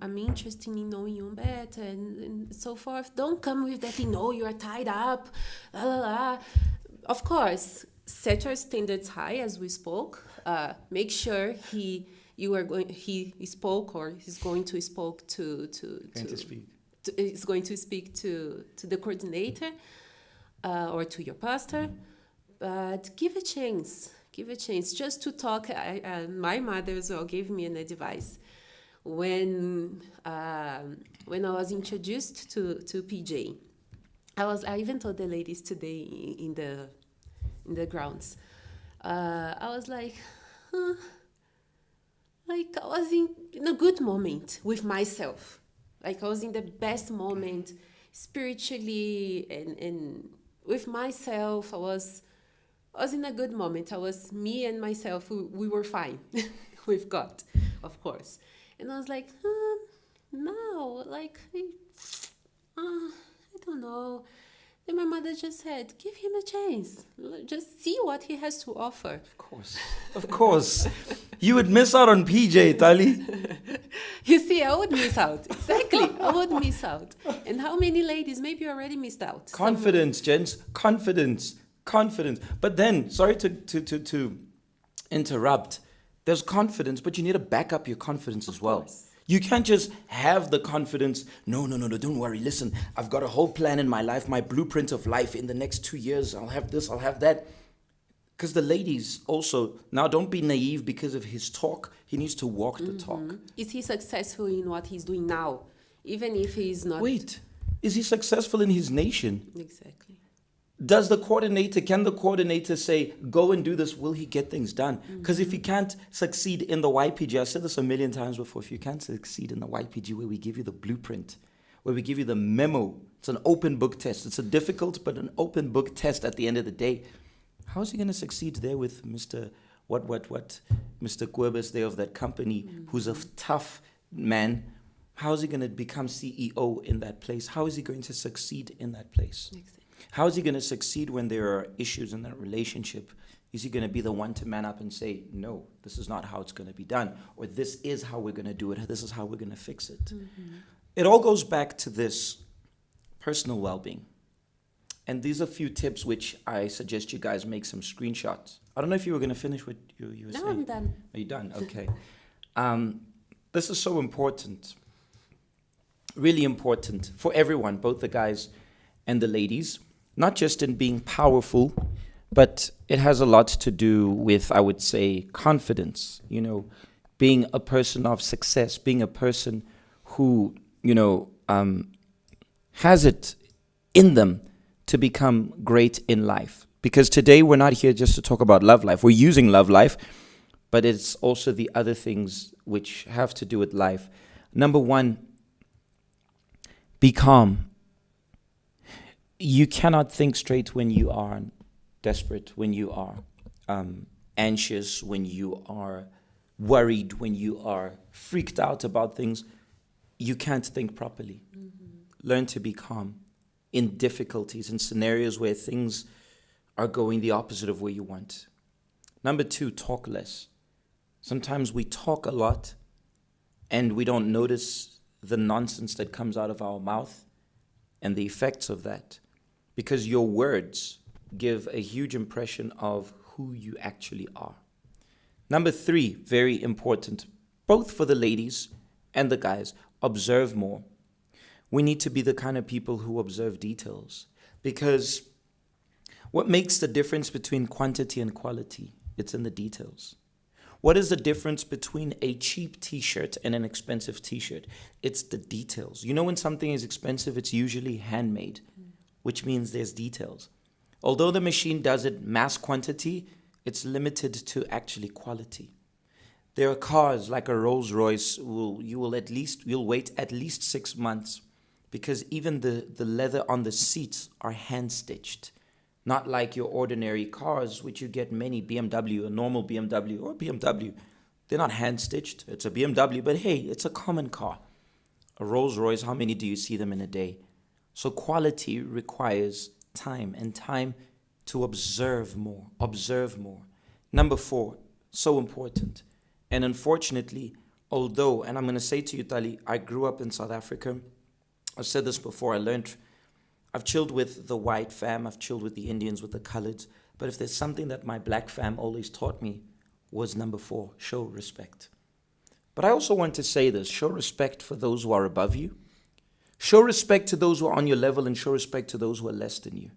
I'm interested in knowing you better and so forth. Don't come with that, you're tied up, la la la. Of course, set your standards high, as we spoke. Make sure he spoke or he's going to speak is going to speak to the coordinator or to your pastor. But give a chance just to talk. My mother as well gave me an advice when I was introduced to PJ. I even told the ladies today in the grounds. I was like I was in a good moment with myself. Like I was in the best moment spiritually and with myself. I was in a good moment. I was me and myself. We were fine with God, of course. And I was like, no, like, I don't know. Then my mother just said, give him a chance. Just see what he has to offer.
Of course. You would miss out on PJ, Tali.
You see, I would miss out. Exactly. I would miss out. And how many ladies maybe already missed out?
Confidence, gents. Confidence. But then, sorry to interrupt. There's confidence, but you need to back up your confidence as well. You can't just have the confidence. No, don't worry. Listen, I've got a whole plan in my life, my blueprint of life. In the next 2 years, I'll have this, I'll have that. Because the ladies also, now don't be naive because of his talk. He needs to walk the talk.
Is he successful in what he's doing now? Even if he's not...
Wait, is he successful in his nation?
Exactly.
Can the coordinator say, go and do this? Will he get things done? Because if he can't succeed in the YPG, I've said this a million times before, if you can't succeed in the YPG where we give you the blueprint, where we give you the memo, it's an open book test. It's a difficult, but an open book test at the end of the day. How is he going to succeed there with Mr. Mr. Kwebes there of that company, who's a tough man? How is he going to become CEO in that place? How is he going to succeed in that place?
Exactly.
How is he going to succeed when there are issues in that relationship? Is he going to be the one to man up and say, no, this is not how it's going to be done, or this is how we're going to do it, this is how we're going to fix it? It all goes back to this personal well-being. And these are a few tips which I suggest you guys make some screenshots. I don't know if you were going to finish what you were saying.
No, I'm done.
Are you done? Okay. This is so important, really important for everyone, both the guys and the ladies, not just in being powerful, but it has a lot to do with, I would say, confidence, being a person of success, being a person who, has it in them to become great in life. Because today we're not here just to talk about love life. We're using love life, but it's also the other things which have to do with life. Number one, be calm. You cannot think straight when you are desperate, when you are anxious, when you are worried, when you are freaked out about things. You can't think properly. Learn to be calm in difficulties, in scenarios where things are going the opposite of where you want. Number two, talk less. Sometimes we talk a lot and we don't notice the nonsense that comes out of our mouth and the effects of that. Because your words give a huge impression of who you actually are. Number 3, very important, both for the ladies and the guys, observe more. We need to be the kind of people who observe details, because what makes the difference between quantity and quality? It's in the details. What is the difference between a cheap t-shirt and an expensive t-shirt? It's the details. You know, when something is expensive, it's usually handmade, which means there's details. Although the machine does it mass quantity, it's limited to actually quality. There are cars like a Rolls Royce, you'll wait at least 6 months, because even the leather on the seats are hand stitched. Not like your ordinary cars, which you get many BMW, a normal BMW or BMW. They're not hand-stitched. It's a BMW, but hey, it's a common car. A Rolls Royce, how many do you see them in a day? So quality requires time, and time to observe more, observe more. Number 4, so important. And unfortunately, although, and I'm going to say to you, Tali, I grew up in South Africa. I've said this before, I've chilled with the white fam, I've chilled with the Indians, with the coloreds, but if there's something that my black fam always taught me, was number 4, show respect. But I also want to say this, show respect for those who are above you, show respect to those who are on your level, and show respect to those who are less than you.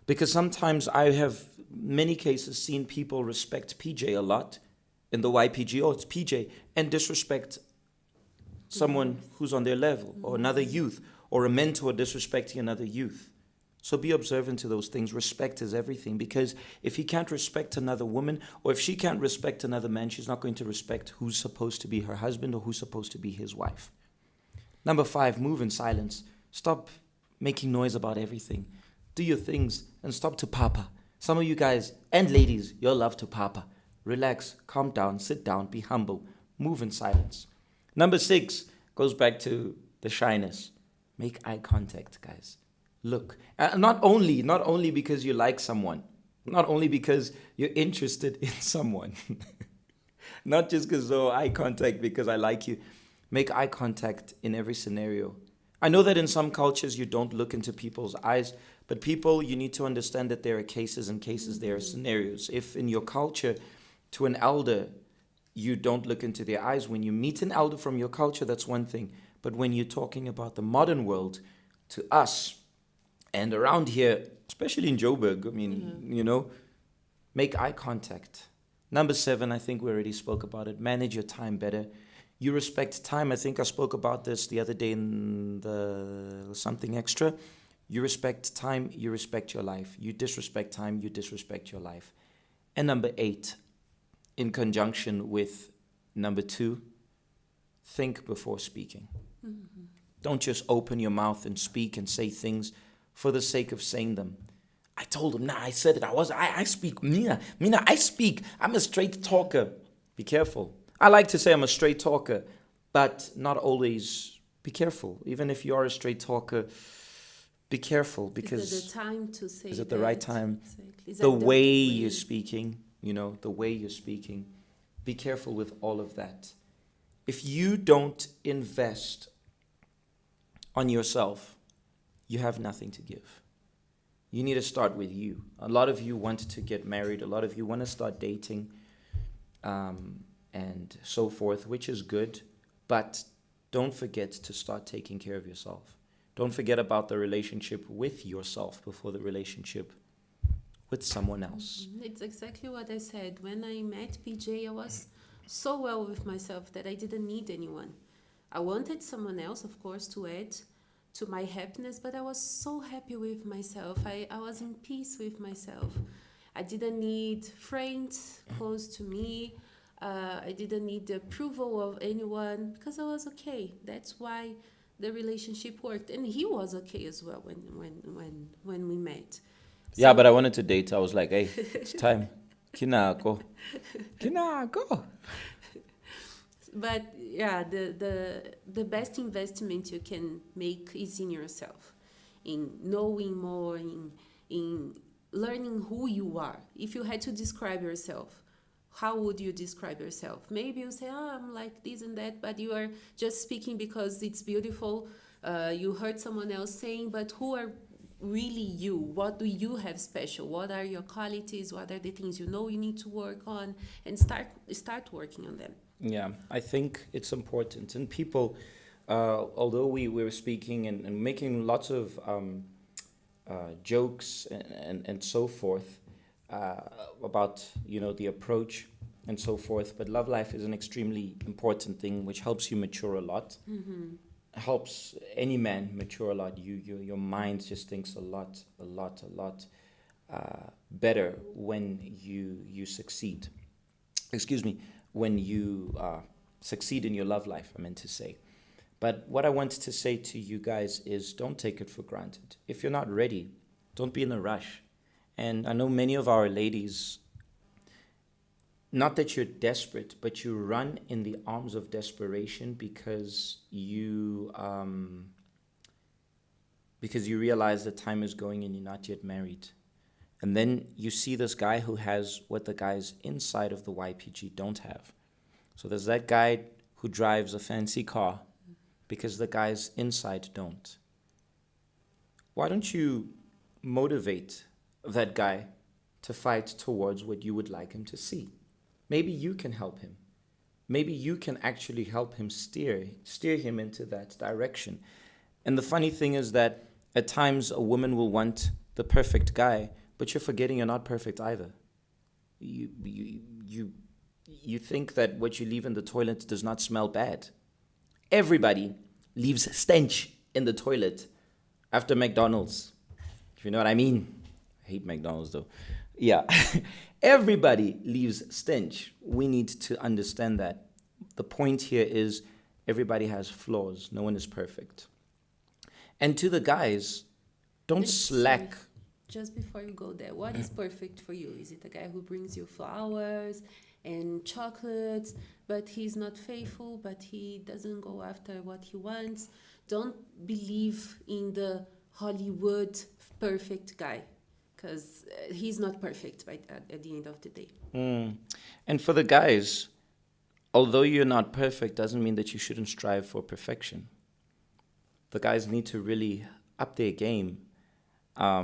Because sometimes I have, many cases, seen people respect PJ a lot, in the YPG, oh, it's PJ, and disrespect someone who's on their level, or another youth, or a mentor disrespecting another youth. So be observant to those things. Respect is everything, because if he can't respect another woman, or if she can't respect another man, she's not going to respect who's supposed to be her husband or who's supposed to be his wife. Number 5, move in silence. Stop making noise about everything. Do your things and stop to papa. Some of you guys and ladies, you'll love to papa. Relax, calm down, sit down, be humble, move in silence. Number 6 goes back to the shyness. Make eye contact, guys. Look, not only because you like someone, not only because you're interested in someone, not just because, eye contact because I like you. Make eye contact in every scenario. I know that in some cultures you don't look into people's eyes, but people, you need to understand that there are cases and cases, there are scenarios. If in your culture, to an elder, you don't look into their eyes, when you meet an elder from your culture, that's one thing. But when you're talking about the modern world, to us, and around here, especially in Joburg, make eye contact. Number 7, I think we already spoke about it. Manage your time better. You respect time. I think I spoke about this the other day in the something extra. You respect time, you respect your life. You disrespect time, you disrespect your life. And number 8, in conjunction with number 2, think before speaking. Mm-hmm. Don't just open your mouth and speak and say things for the sake of saying them. I told him, I said it. I speak. Mina, I speak. I'm a straight talker. Be careful. I like to say I'm a straight talker, but not always. Be careful. Even if you are a straight talker, be careful, because
is it the time to say?
Is it the right time?
Exactly.
The way you're speaking, the way you're speaking. Be careful with all of that. If you don't invest on yourself, you have nothing to give. You need to start with you. A lot of you want to get married. A lot of you want to start dating, and so forth, which is good. But don't forget to start taking care of yourself. Don't forget about the relationship with yourself before the relationship with someone else.
It's exactly what I said. When I met PJ, I was so well with myself that I didn't need anyone. I wanted someone else, of course, to add to my happiness, but I was so happy with myself. I was in peace with myself. I didn't need friends close to me. I didn't need the approval of anyone, because I was okay. That's why the relationship worked, and he was okay as well when we met. So,
yeah, but I wanted to date. I was like, hey, it's time. Kinako.
But yeah, the best investment you can make is in yourself, in knowing more, in learning who you are. If you had to describe yourself, how would you describe yourself? Maybe you say, I'm like this and that, but you are just speaking because it's beautiful. You heard someone else saying, but who are really you. What do you have special? What are your qualities? What are the things you know you need to work on? And start working on them.
Yeah, I think it's important. And people, although we were speaking and making lots of jokes and so forth about, the approach and so forth, but love life is an extremely important thing which helps you mature a lot. Helps any man mature a lot. Your mind just thinks a lot better when you succeed. Excuse me, when you succeed in your love life, I meant to say. But what I wanted to say to you guys is don't take it for granted. If you're not ready, don't be in a rush. And I know many of our ladies, not that you're desperate, but you run in the arms of desperation because you realize that time is going and you're not yet married. And then you see this guy who has what the guys inside of the YPG don't have. So there's that guy who drives a fancy car because the guys inside don't. Why don't you motivate that guy to fight towards what you would like him to see? Maybe you can help him. Maybe you can actually help him steer him into that direction. And the funny thing is that at times a woman will want the perfect guy, but you're forgetting you're not perfect either. You think that what you leave in the toilet does not smell bad. Everybody leaves stench in the toilet after McDonald's. If you know what I mean. I hate McDonald's though. Yeah. Everybody leaves stench. We need to understand that. The point here is everybody has flaws. No one is perfect. And to the guys, don't slack.
Just before you go there, what is perfect for you? Is it a guy who brings you flowers and chocolates, but he's not faithful, but he doesn't go after what he wants? Don't believe in the Hollywood perfect guy, because he's not perfect at the end of the day.
And for the guys, although you're not perfect, doesn't mean that you shouldn't strive for perfection. The guys need to really up their game.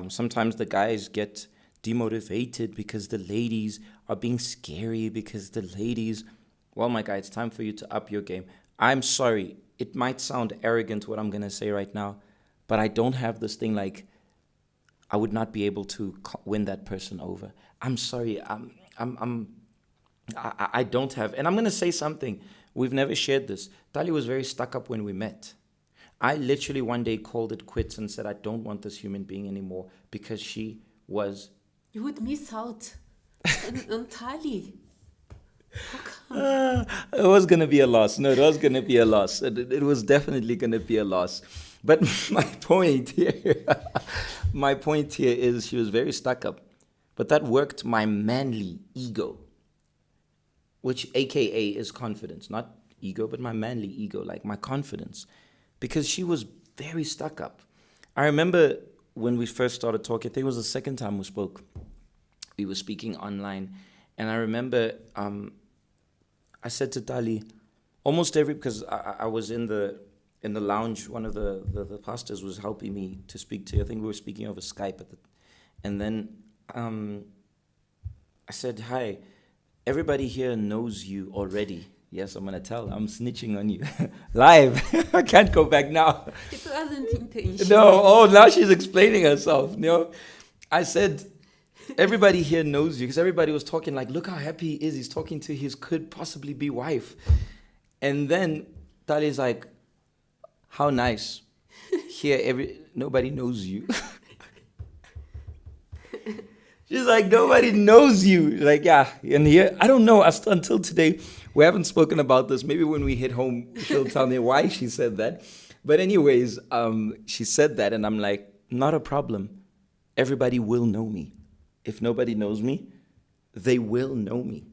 Sometimes the guys get demotivated because the ladies are being scary, because the ladies... Well, my guy, it's time for you to up your game. I'm sorry. It might sound arrogant what I'm going to say right now, but I don't have this thing like I would not be able to win that person over. I'm sorry. I don't have... And I'm going to say something. We've never shared this. Tali was very stuck up when we met. I literally one day called it quits and said, I don't want this human being anymore because she was...
You would miss out on Tali. How come?
It was going to be a loss. No, it was going to be a loss. It was definitely going to be a loss. But my point here is she was very stuck up. But that worked my manly ego, which AKA is confidence. Not ego, but my manly ego, like my confidence. Because she was very stuck up. I remember when we first started talking, I think it was the second time we spoke. We were speaking online. And I remember I said to Tali, because I was in the lounge, one of the pastors was helping me to speak to you. I think we were speaking over Skype. And then I said, hi, everybody here knows you already. Yes, I'm going to tell. I'm snitching on you. Live. I can't go back now.
It wasn't intentional.
No, now she's explaining herself. I said, everybody here knows you, because everybody was talking like, look how happy he is. He's talking to his could possibly be wife. And then Tali's like, how nice. Here, nobody knows you. She's like, nobody knows you. Like, yeah. And here, I don't know. Until today, we haven't spoken about this. Maybe when we hit home, she'll tell me why she said that. But anyways, she said that, and I'm like, not a problem. Everybody will know me. If nobody knows me, they will know me.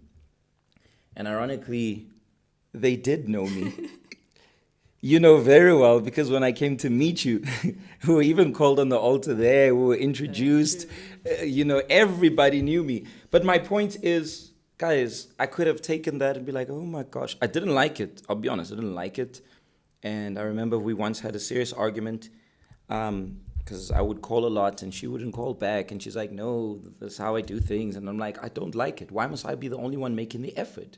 And ironically, they did know me. You know very well, because when I came to meet you, we were even called on the altar there, we were introduced, everybody knew me. But my point is, guys, I could have taken that and be like, oh my gosh, I didn't like it. I'll be honest, I didn't like it. And I remember we once had a serious argument. because I would call a lot and she wouldn't call back. And she's like, no, that's how I do things. And I'm like, I don't like it. Why must I be the only one making the effort?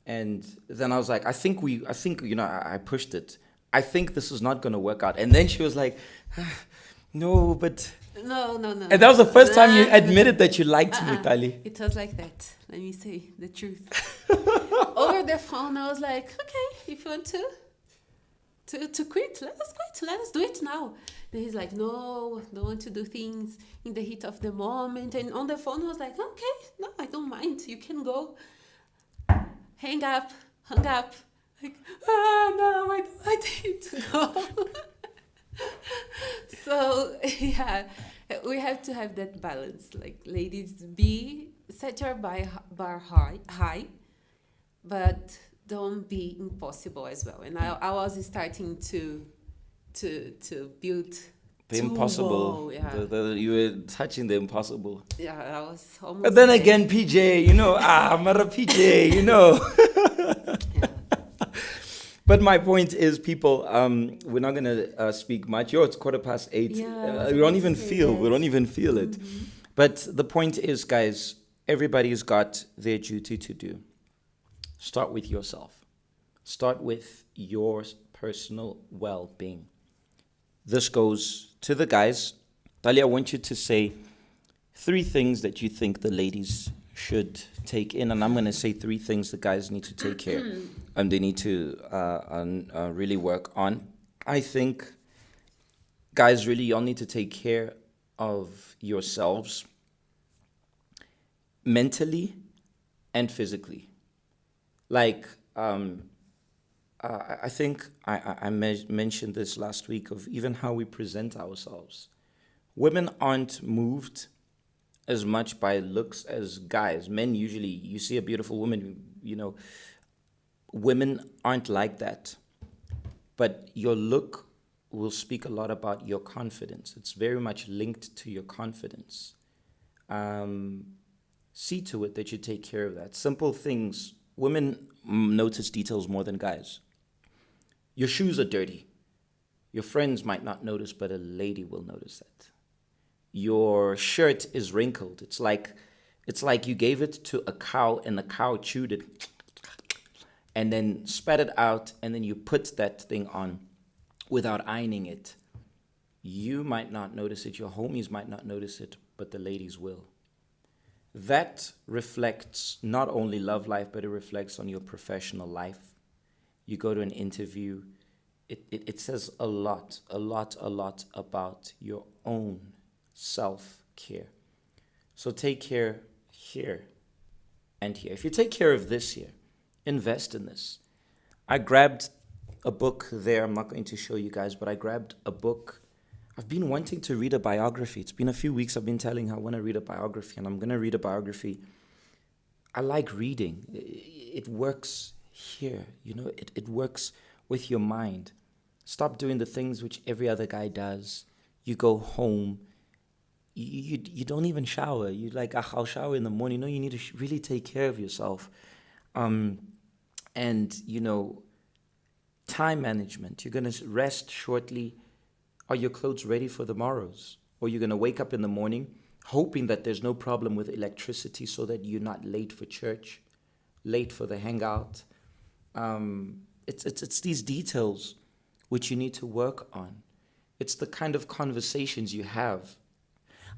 And then I was like, I think, I pushed it. I think this is not going to work out. And then she was like, no, but...
No.
And that was the first time you admitted that you liked me, Tali.
It was like that. Let me say the truth. Over the phone, I was like, okay, if you want to quit, let us quit. Let us do it now. Then he's like, no, don't want to do things in the heat of the moment. And on the phone, I was like, okay, no, I don't mind. You can go. Hung up. Like, no, I don't want you to go. So, yeah, we have to have that balance. Like, ladies, set your bar high, but don't be impossible as well. And I was starting to build
the impossible.
low, yeah.
You were touching the impossible.
Yeah, I was almost.
But then
there.
again, PJ, I'm not a PJ,
Yeah.
But my point is, people, we're not going to speak much. It's 8:15.
Yeah,
We don't even feel it.
Mm-hmm.
But the point is, guys, everybody's got their duty to do. Start with yourself. Start with your personal well-being. This goes to the guys. Talia, I want you to say 3 things that you think the ladies should take in, and I'm going to say 3 things the guys need to take care and they need to really work on. I think, guys, really, y'all need to take care of yourselves mentally and physically. Like, I think I mentioned this last week of even how we present ourselves. Women aren't moved as much by looks as guys. Men usually, you see a beautiful woman, women aren't like that. But your look will speak a lot about your confidence. It's very much linked to your confidence. See to it that you take care of that. Simple things. Women notice details more than guys. Your shoes are dirty. Your friends might not notice, but a lady will notice that. Your shirt is wrinkled. It's like you gave it to a cow and the cow chewed it and then spat it out, and then you put that thing on without ironing it. You might not notice it. Your homies might not notice it, but the ladies will. That reflects not only love life, but it reflects on your professional life. You go to an interview, it says a lot about your own self-care. So take care here and here. If you take care of this here, invest in this. I grabbed a book there. I'm not going to show you guys, but I grabbed a book. I've been wanting to read a biography. It's been a few weeks I've been telling her I want to read a biography, and I'm going to read a biography. I like reading. It works here. It works with your mind. Stop doing the things which every other guy does. You go home. You don't even shower. You like, I'll shower in the morning. No, you need to really take care of yourself. And, time management. You're going to rest shortly. Are your clothes ready for the morrows? Or you're going to wake up in the morning hoping that there's no problem with electricity so that you're not late for church, late for the hangout. It's these details which you need to work on. It's the kind of conversations you have.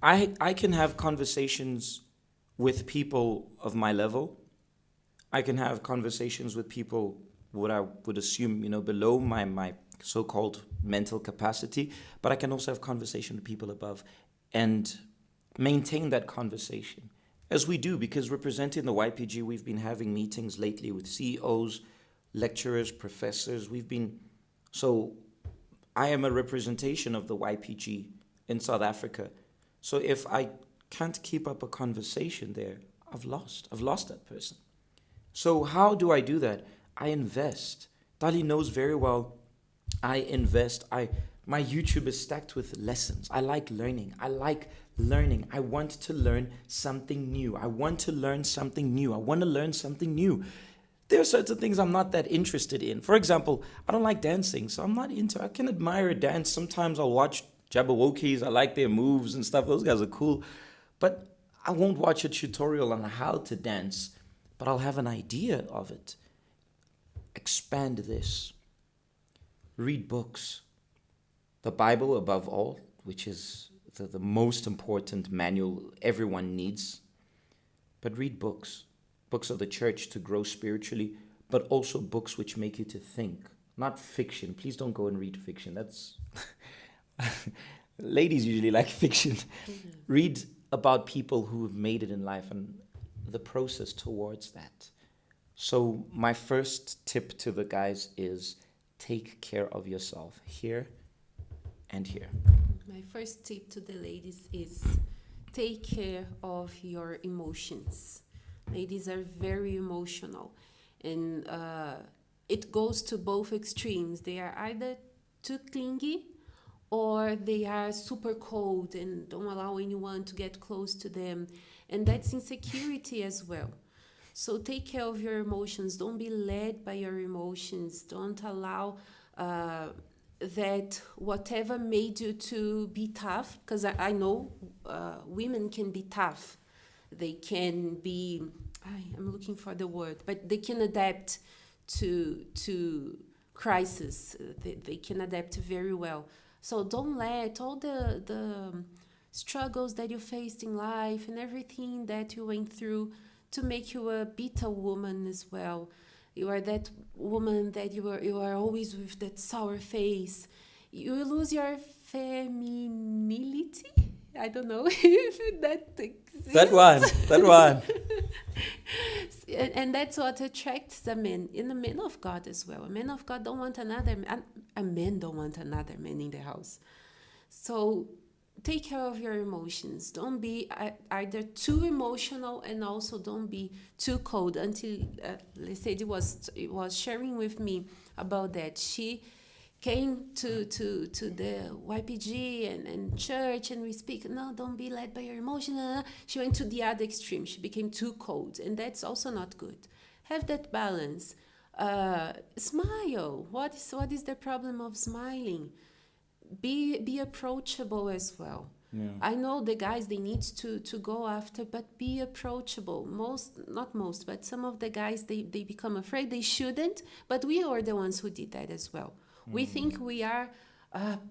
I can have conversations with people of my level. I can have conversations with people what I would assume, below my so-called mental capacity, but I can also have conversation with people above and maintain that conversation, as we do, because representing the YPG, we've been having meetings lately with CEOs, lecturers, professors. So I am a representation of the YPG in South Africa. So if I can't keep up a conversation there, I've lost that person. So how do I do that? I invest. Dali knows very well I invest. My YouTube is stacked with lessons. I like learning. I want to learn something new. I want to learn something new. There are certain things I'm not that interested in. For example, I don't like dancing, so I'm not into. I can admire a dance. Sometimes I'll watch Jabberwockies, I like their moves and stuff. Those guys are cool. But I won't watch a tutorial on how to dance, but I'll have an idea of it. Expand this. Read books. The Bible above all, which is the most important manual everyone needs. But read books. Books of the church to grow spiritually, but also books which make you to think. Not fiction. Please don't go and read fiction. That's... Ladies usually like fiction. Mm-hmm. Read about people who have made it in life and the process towards that. So my first tip to the guys is take care of yourself here and here.
My first tip to the ladies is take care of your emotions. Ladies are very emotional, and it goes to both extremes. They are either too clingy or they are super cold and don't allow anyone to get close to them. And that's insecurity as well. So take care of your emotions. Don't be led by your emotions. Don't allow that whatever made you to be tough, because I know women can be tough. They can be, I'm looking for the word, but they can adapt to crisis. They can adapt very well. So don't let all the struggles that you faced in life and everything that you went through to make you a bitter woman as well. You are that woman that you are always with that sour face. You lose your femininity. I don't know if that exists. That one. And that's what attracts the men, in the men of God as well. A man of God don't want another man. A man don't want another man in the house. So take care of your emotions. Don't be either too emotional and also don't be too cold. Until Lesedi was sharing with me about that. She came to the YPG and church, and we speak, no, don't be led by your emotions. She went to the other extreme. She became too cold, and that's also not good. Have that balance. Smile. What is the problem of smiling? Be approachable as well. Yeah. I know the guys, they need to go after, but be approachable. Not most, but some of the guys, they become afraid. They shouldn't, but we are the ones who did that as well. We think we are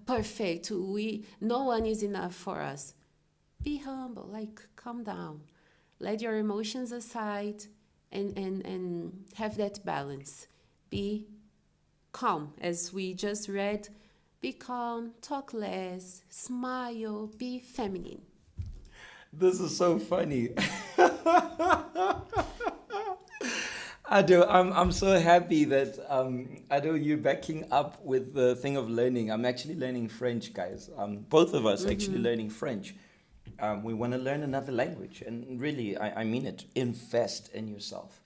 perfect. No one is enough for us. Be humble, calm down. Let your emotions aside and have that balance. Be calm, as we just read. Be calm, talk less, smile, be feminine.
This is so funny. Ado, I'm so happy that Ado, you're backing up with the thing of learning. I'm actually learning French, guys. Both of us actually learning French. We want to learn another language, and really, I mean it. Invest in yourself.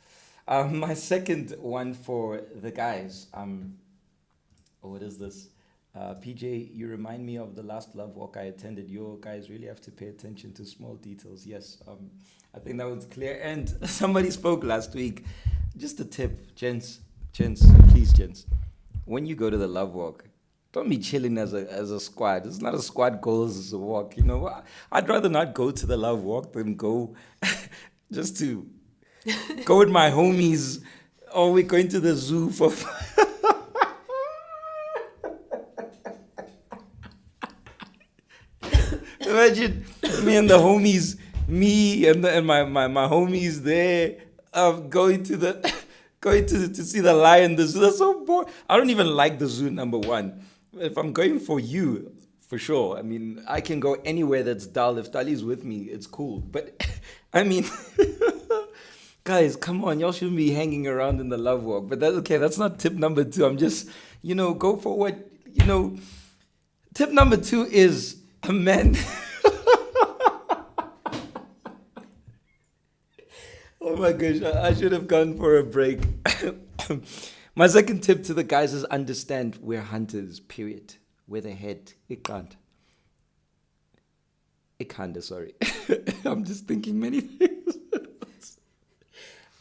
My second one for the guys. What is this? PJ, you remind me of the last love walk I attended. You guys really have to pay attention to small details. Yes, I think that was clear. And somebody spoke last week. Just a tip, gents, please, gents. When you go to the love walk, don't be chilling as a squad. It's not a squad goals, it's a walk. You know, I'd rather not go to the love walk than go just to go with my homies, or we're going to the zoo for Imagine me and the homies, me and my homies there, going to see the lion, the zoo. That's so boring. I don't even like the zoo, number one. If I'm going for you, for sure. I mean, I can go anywhere that's dull. If Dali's with me, it's cool. But, I mean, guys, come on. Y'all shouldn't be hanging around in the love walk. But that's okay. That's not tip number 2. I'm just, go for what, Tip number 2 is a man. Oh my gosh, I should have gone for a break. My second tip to the guys is understand we're hunters, period. We're the head. Ikanda, sorry. I'm just thinking many things.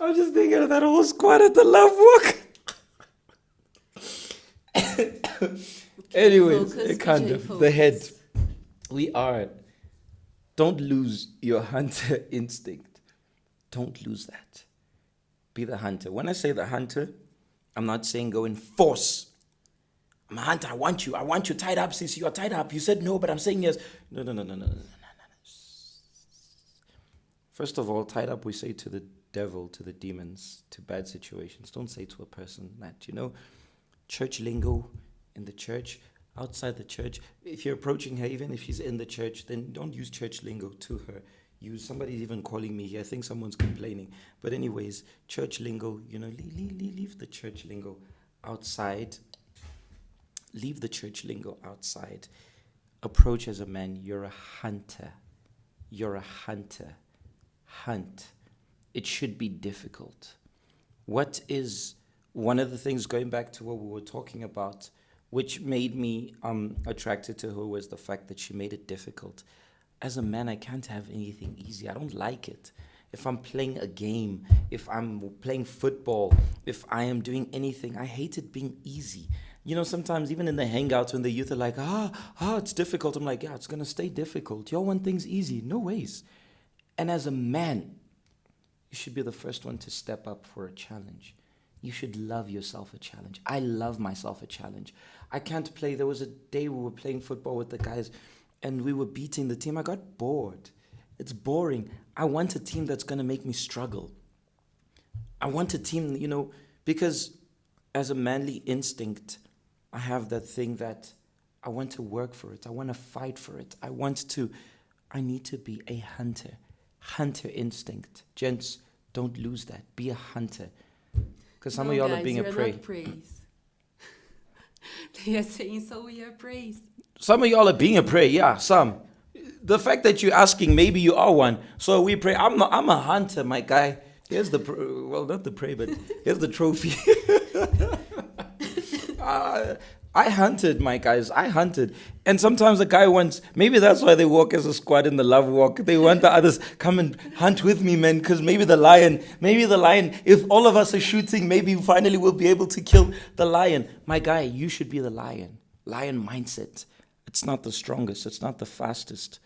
I'm just thinking of that whole squad at the love walk. Anyways, Ikanda, the head. We are. Don't lose your hunter instinct. Don't lose that. Be the hunter. When I say the hunter, I'm not saying go in force. I'm a hunter. I want you. I want you tied up, sis. You are tied up. You said no, but I'm saying yes. No, no, no, no, no, no, no, no. First of all, tied up we say to the devil, to the demons, to bad situations. Don't say to a person that, church lingo in the church, outside the church. If you're approaching her, even if she's in the church, then don't use church lingo to her. Somebody's even calling me here. I think someone's complaining. But anyways, church lingo, leave the church lingo outside. Leave the church lingo outside. Approach as a man. You're a hunter. You're a hunter. Hunt. It should be difficult. What is one of the things, going back to what we were talking about, which made me attracted to her, was the fact that she made it difficult. As a man, I can't have anything easy. I don't like it. If I'm playing a game, if I'm playing football, if I am doing anything, I hate it being easy. Sometimes even in the hangouts when the youth are like, it's difficult. I'm like, yeah, it's going to stay difficult. Y'all want things easy. No ways. And as a man, you should be the first one to step up for a challenge. You should love yourself a challenge. I love myself a challenge. I can't play. There was a day we were playing football with the guys and we were beating the team. I got bored. It's boring. I want a team that's going to make me struggle. I want a team, because as a manly instinct, I have that thing that I want to work for it. I want to fight for it. I need to be a hunter. Hunter instinct. Gents, don't lose that. Be a hunter. Because some of y'all are being a prey.
Not praise. They are saying, so we are praised.
Some of y'all are being a prey, yeah, some. The fact that you're asking, maybe you are one. So we pray. I'm a hunter, my guy. Here's the, not the prey, but here's the trophy. I hunted, my guys. I hunted. And sometimes the guy wants, maybe that's why they walk as a squad in the love walk. They want the others, come and hunt with me, man, because maybe the lion, if all of us are shooting, maybe finally we'll be able to kill the lion. My guy, you should be the lion. Lion mindset. It's not the strongest. It's not the fastest,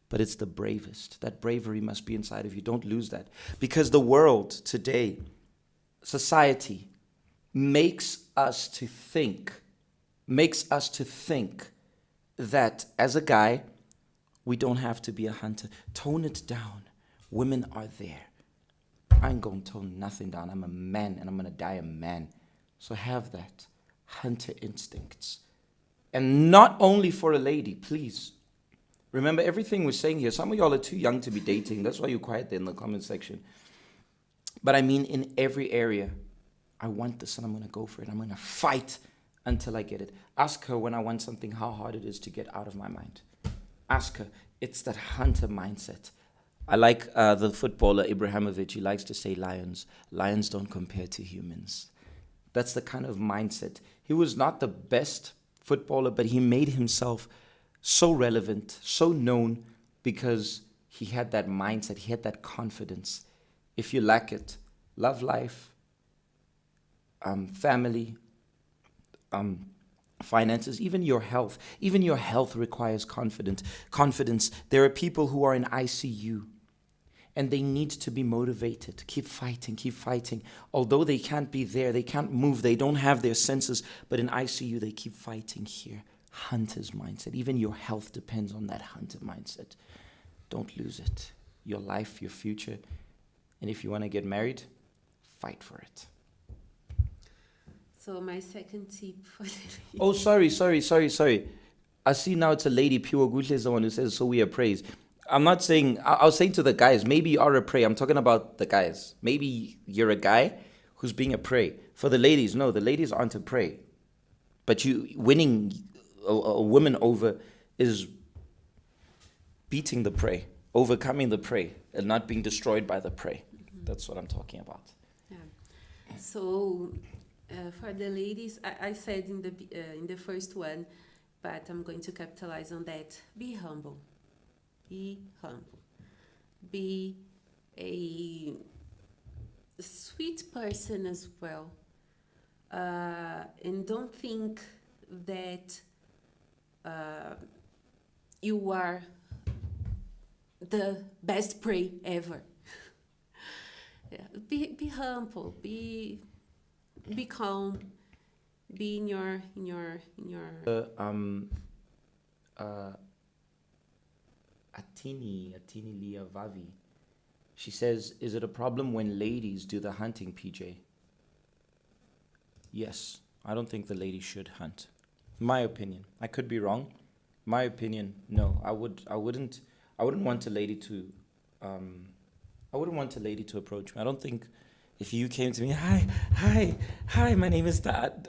but it's the bravest. That bravery must be inside of you. Don't lose that. Because the world today, society, makes us to think that as a guy, we don't have to be a hunter. Tone it down. Women are there. I ain't gonna tone nothing down. I'm a man and I'm gonna die a man. So have that hunter instincts. And not only for a lady, please. Remember everything we're saying here. Some of y'all are too young to be dating. That's why you're quiet there in the comment section. But I mean in every area. I want this and I'm gonna go for it. I'm gonna fight until I get it. Ask her when I want something how hard it is to get out of my mind. Ask her. It's that hunter mindset. I like the footballer Ibrahimovic. He likes to say lions. Lions don't compare to humans. That's the kind of mindset. He was not the best footballer, but he made himself so relevant, so known, because he had that mindset. He had that confidence. If you lack it, love life, family, finances, even your health. Even your health requires confidence. There are people who are in ICU and they need to be motivated. Keep fighting. Although they can't be there, they can't move, they don't have their senses, but in ICU they keep fighting here. Hunter's mindset. Even your health depends on that hunter mindset. Don't lose it. Your life, your future. And if you want to get married, fight for it.
So my second tip for the lady.
Oh, sorry. I see now it's a lady. Pure Gutle is the one who says, so we are praised. I'm not saying, I was saying to the guys, maybe you are a prey. I'm talking about the guys. Maybe you're a guy who's being a prey. For the ladies, no, the ladies aren't a prey. But you winning a woman over is beating the prey, overcoming the prey, and not being destroyed by the prey. Mm-hmm. That's what I'm talking about.
Yeah. So for the ladies, I said in the first one, but I'm going to capitalize on that. Be humble. Be humble. Be a sweet person as well. And don't think that you are the best prey ever. Yeah. Be humble, be calm, be in your
Atini Leah Vavi. She says, is it a problem when ladies do the hunting, PJ? Yes, I don't think the ladies should hunt. My opinion. I could be wrong. My opinion, no. I wouldn't want a lady to approach me. I don't think if you came to me, hi, my name is Dad,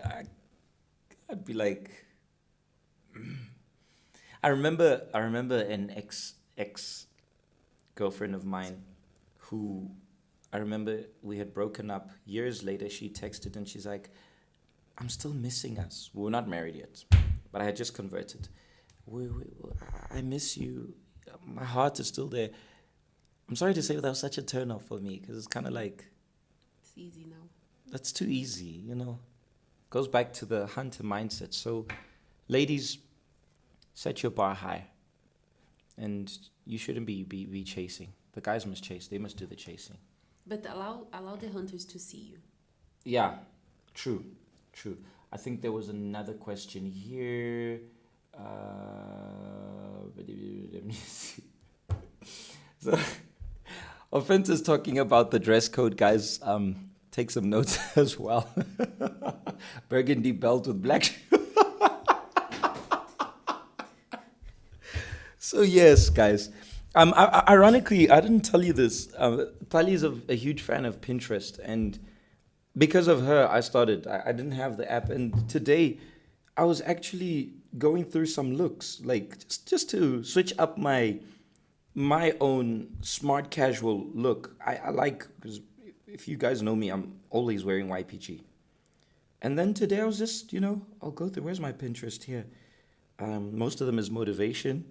I'd be like, I remember an ex girlfriend of mine who, I remember we had broken up. Years later, she texted and she's like, I'm still missing us. We were not married yet, but I had just converted. I miss you. My heart is still there. I'm sorry to say that was such a turn off for me, because it's kind of like,
it's easy now.
That's too easy, Goes back to the hunter mindset. So, ladies, set your bar high, and you shouldn't be chasing. The guys must chase. They must do the chasing.
But allow the hunters to see you.
Yeah, true. I think there was another question here. Let me see. So, Offense is talking about the dress code, guys. Take some notes as well. Burgundy belt with black shoes. So yes, guys. Ironically, I didn't tell you this. Tali is a huge fan of Pinterest, and because of her, I started. I didn't have the app, and today I was actually going through some looks, like just to switch up my own smart casual look. I like, because if you guys know me, I'm always wearing YPG. And then today I was just, I'll go through, where's my Pinterest here? Most of them is motivation.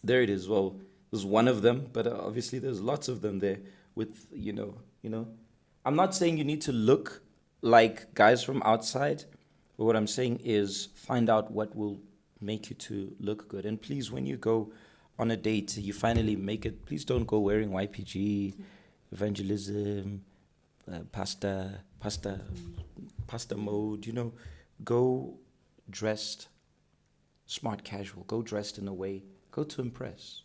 There it is. Well, there's one of them, but obviously there's lots of them there with, I'm not saying you need to look like guys from outside, but what I'm saying is find out what will make you to look good. And please, when you go on a date, you finally make it, please don't go wearing YPG, evangelism, pasta mode, go dressed smart casual, go dressed in a way, go to impress,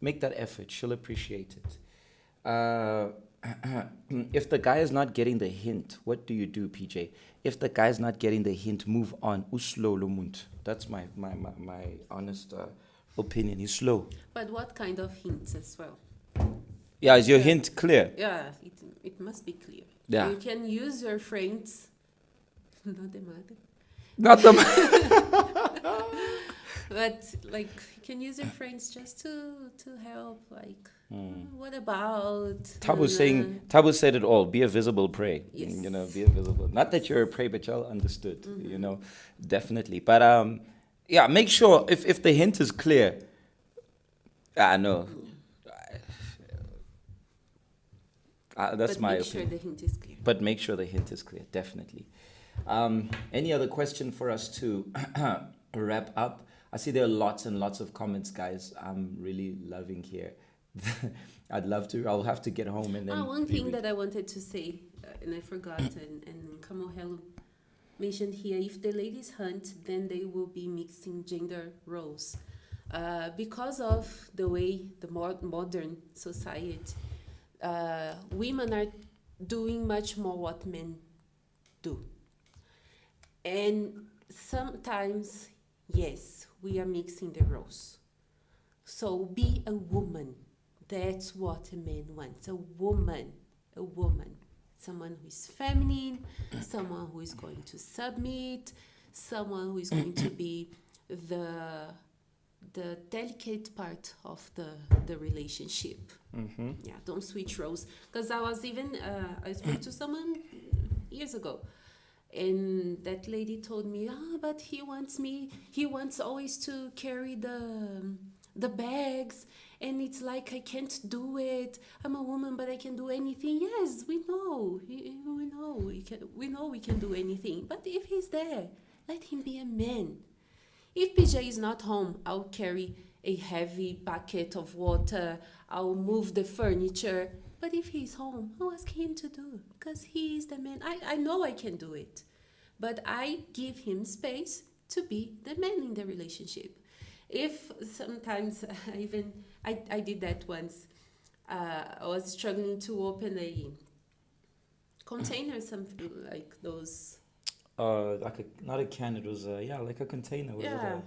make that effort, she'll appreciate it. If the guy is not getting the hint, what do you do, PJ? If the guy is not getting the hint, move on. Uslo lumund. That's my honest opinion. He's slow.
But what kind of hints as well?
Yeah, is your hint clear?
Yeah, it must be clear.
Yeah.
You can use your friends, not the mother.
Not the
But you can use your friends just to help. What about?
Tabu said it all. Be a visible prey.
Yes.
Be a visible. Not that you're a prey, but y'all understood. Definitely. But yeah, make sure if the hint is clear. No. That's my opinion.
Make sure the hint is clear.
But make sure the hint is clear. Definitely. Any other question for us to wrap up? I see there are lots and lots of comments, guys. I'm really loving here. I'd love to. I'll have to get home and then.
One thing that I wanted to say, and I forgot, and Kamohelo mentioned here: if the ladies hunt, then they will be mixing gender roles, because of the way the modern society, women are doing much more what men do, and sometimes, yes, we are mixing the roles. So be a woman. That's what a man wants. A woman. Someone who is feminine, someone who is going to submit, someone who is going to be the delicate part of the relationship.
Mm-hmm.
Yeah, don't switch roles. Because I spoke to someone years ago, and that lady told me, but he wants always to carry the bags, and it's like I can't do it. I'm a woman, but I can do anything. Yes, we know we can do anything. But if he's there, let him be a man. If PJ is not home, I'll carry a heavy bucket of water. I'll move the furniture. But if he's home, I'll ask him to do, because he is the man. I know I can do it. But I give him space to be the man in the relationship. If sometimes I did that once. I was struggling to open a container, something like those.
Not a can. It was like a container. Was
Yeah,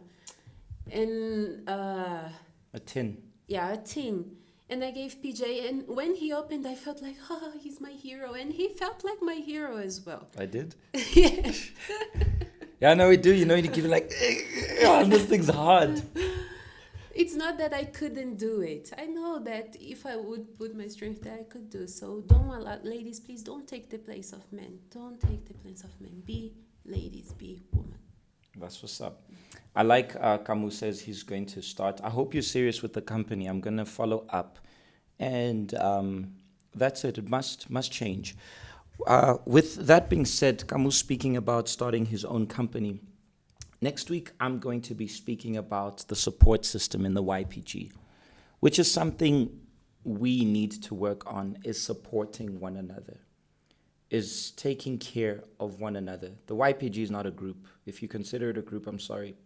it
and
a tin?
yeah, a tin. And I gave PJ, and when he opened, I felt like, oh, he's my hero, and he felt like my hero as well.
I did.
Yeah.
Yeah, I know we do. You give it like, this thing's hard.
It's not that I couldn't do it. I know that if I would put my strength there, I could do. So don't allow, ladies, please don't take the place of men. Don't take the place of men. Be ladies, be women.
That's what's up. I like Camus says he's going to start. I hope you're serious with the company. I'm going to follow up. And that's it. It must change. With that being said, Camus speaking about starting his own company. Next week, I'm going to be speaking about the support system in the YPG, which is something we need to work on, is supporting one another, is taking care of one another. The YPG is not a group. If you consider it a group, I'm sorry,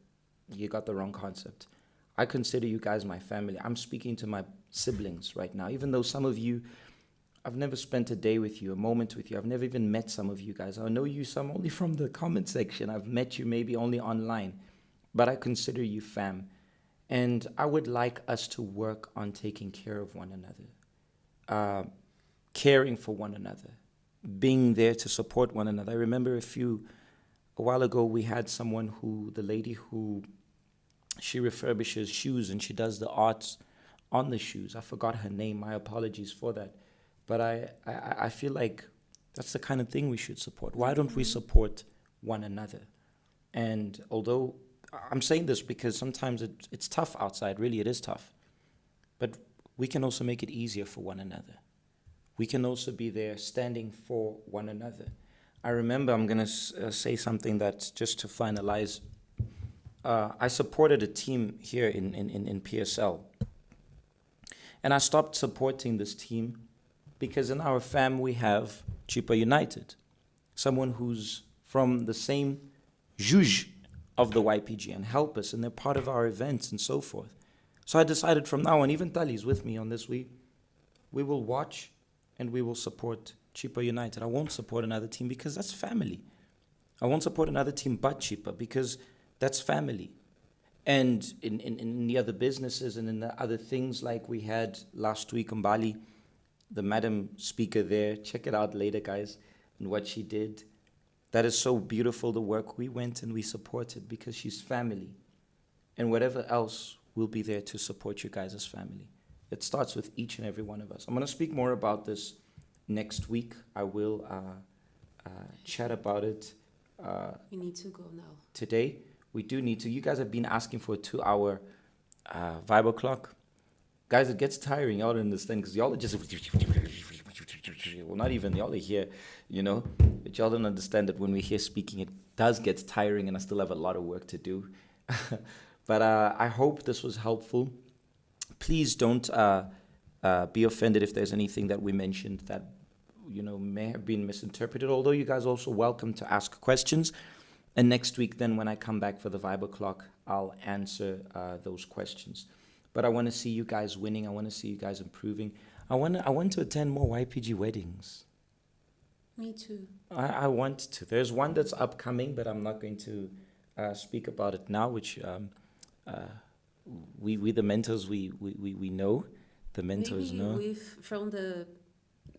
you got the wrong concept. I consider you guys my family. I'm speaking to my siblings right now, even though some of you, I've never spent a day with you, a moment with you. I've never even met some of you guys. I know you some only from the comment section. I've met you maybe only online, but I consider you fam. And I would like us to work on taking care of one another, caring for one another, being there to support one another. I remember a while ago, we had someone the lady who, she refurbishes shoes and she does the arts on the shoes. I forgot her name. My apologies for that. But I feel like that's the kind of thing we should support. Why don't we support one another? And although I'm saying this because sometimes it's tough outside, really it is tough. But we can also make it easier for one another. We can also be there standing for one another. I remember, I'm going to say something that's just to finalize. I supported a team here in PSL. And I stopped supporting this team because in our fam we have Chipa United, someone who's from the same juge of the YPG and help us, and they're part of our events and so forth. So I decided from now on, even Tali's with me on this, we will watch and we will support Chipa United. I won't support another team because that's family. I won't support another team but Chipa because that's family. And in the other businesses and in the other things like we had last week in Bali, the madam speaker there, check it out later, guys, and what she did. That is so beautiful, the work we went and we supported because she's family. And whatever else, we'll be there to support you guys as family. It starts with each and every one of us. I'm going to speak more about this next week. I will chat about it.
We need to go now.
Today, we do need to. You guys have been asking for a 2-hour Vibe clock. Guys, it gets tiring. Y'all don't understand because y'all are just... Well, not even y'all are here, But y'all don't understand that when we're here speaking, it does get tiring and I still have a lot of work to do. But I hope this was helpful. Please don't be offended if there's anything that we mentioned that, may have been misinterpreted. Although you guys are also welcome to ask questions. And next week, then, when I come back for the Vibe Clock, I'll answer those questions. But I want to see you guys winning. I want to see you guys improving. I want to attend more YPG weddings.
Me too.
I want to. There's one that's upcoming, but I'm not going to speak about it now, which we the mentors, we know. The mentors know.
Maybe from the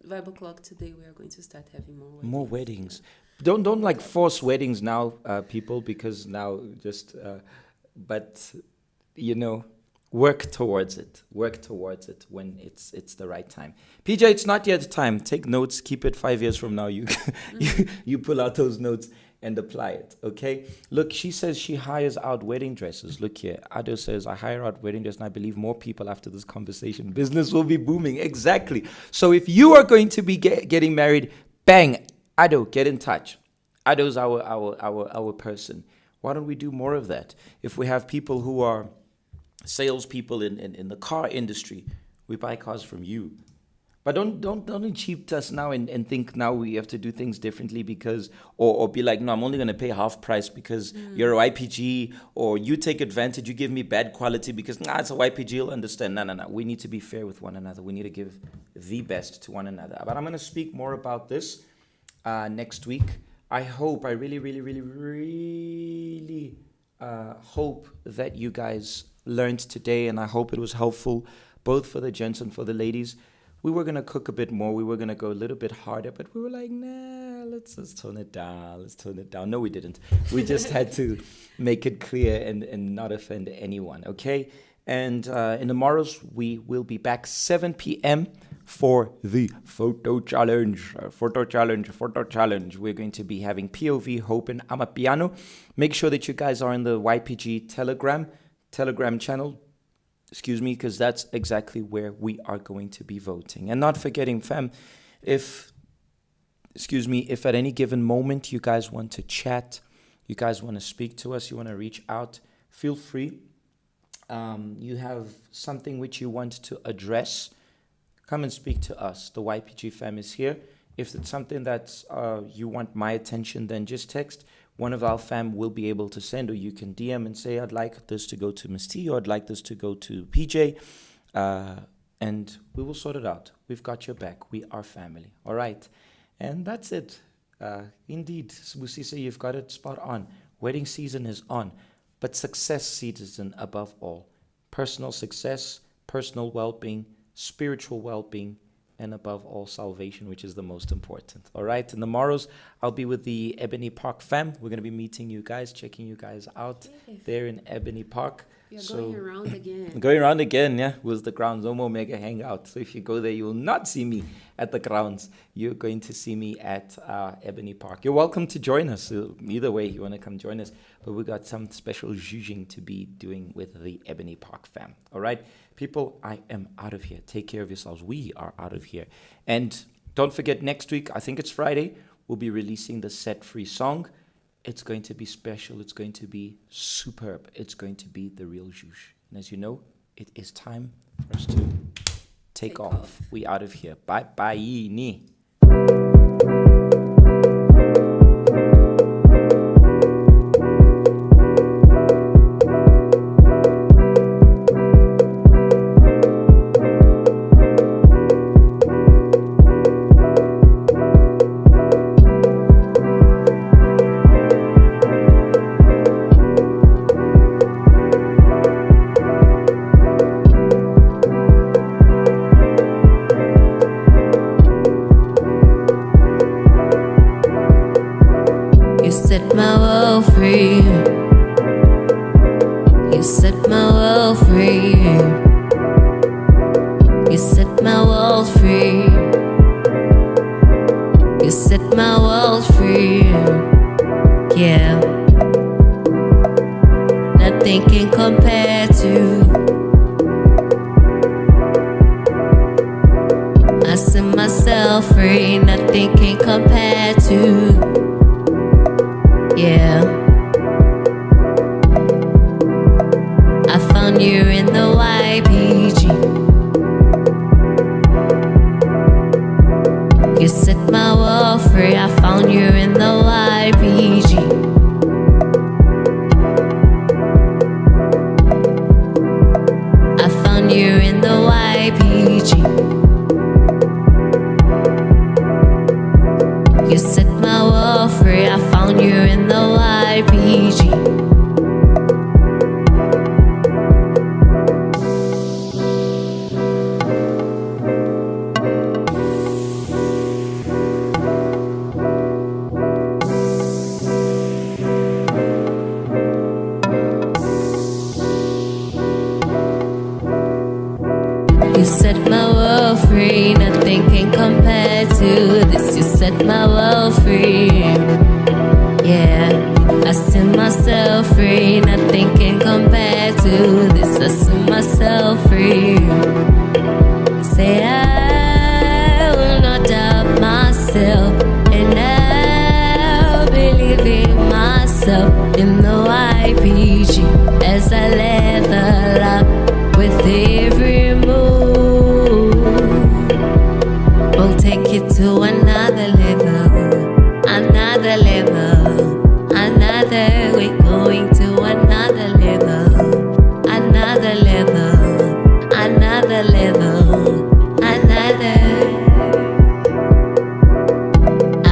Vibe Clock today, we are going to start having more weddings.
More weddings. Don't like force weddings now, people, because now just, but, work towards it. Work towards it when it's the right time. PJ, it's not yet time. Take notes. Keep it 5 years from now. You pull out those notes and apply it, okay? Look, she says she hires out wedding dresses. Look here. Ado says, I hire out wedding dresses, and I believe more people after this conversation. Business will be booming. Exactly. So if you are going to be getting married, bang, Ado, get in touch. Ado's our person. Why don't we do more of that? If we have people who are salespeople in the car industry, we buy cars from you. But don't cheat us now and think now we have to do things differently because, or be like, no, I'm only going to pay half price because you're a YPG, or you take advantage, you give me bad quality because, it's a YPG, you'll understand. No. We need to be fair with one another. We need to give the best to one another. But I'm going to speak more about this next week. I really, really, really, really hope that you guys learned today, and I hope it was helpful both for the gents and for the ladies. We were going to cook a bit more. We were going to go a little bit harder, but we were like, nah, let's tone it down. Let's tone it down. No, we didn't. We just had to make it clear and not offend anyone, okay? And in the morrows, we will be back 7 p.m. for the photo challenge. We're going to be having POV, Hope, and Amapiano. Make sure that you guys are in the YPG Telegram channel. Because that's exactly where we are going to be voting. And not forgetting, fam, if at any given moment you guys want to chat, you guys want to speak to us, you want to reach out, feel free. You have something which you want to address, come and speak to us. The YPG fam is here. If it's something that you want my attention, then just text. One of our fam will be able to send, or you can DM and say, I'd like this to go to Miss T, or I'd like this to go to PJ, and we will sort it out. We've got your back. We are family. All right. And that's it. Indeed, Musisa, you've got it spot on. Wedding season is on, but success season above all. Personal success, personal well-being, spiritual well-being, and above all, salvation, which is the most important. All right. In the morrows, I'll be with the Ebony Park fam. We're going to be meeting you guys, checking you guys out there in Ebony Park.
You're going around again.
Going around again, yeah. With the grounds. No more mega hangout. So if you go there, you will not see me at the grounds. You're going to see me at Ebony Park. You're welcome to join us. Either way, you want to come join us. But we got some special zhuzhing to be doing with the Ebony Park fam. All right. People, I am out of here. Take care of yourselves. We are out of here. And don't forget, next week, I think it's Friday, we'll be releasing the Set Free song. It's going to be special. It's going to be superb. It's going to be the real zhuzh. And as you know, it is time for us to take off. We out of here. Bye-bye.
Set my world free. You set my world free. You set my world free. You set my world free. Yeah. Nothing can compare to. I set myself free. Nothing can compare to. Yeah, I found you in the YPG. You set my world free. I found you in the YPG. I found you in the YPG. You set my world free. I found you in the YPG. You set my world free. Nothing can compare to this. You set my world free. Yeah, I set myself free. Nothing can compare to this. I set myself free. Say I will not doubt myself, and I believe in myself. in the YPG as I level up with every move. We'll take it to another level, another level, another. We're going to another level, another level, another level, another.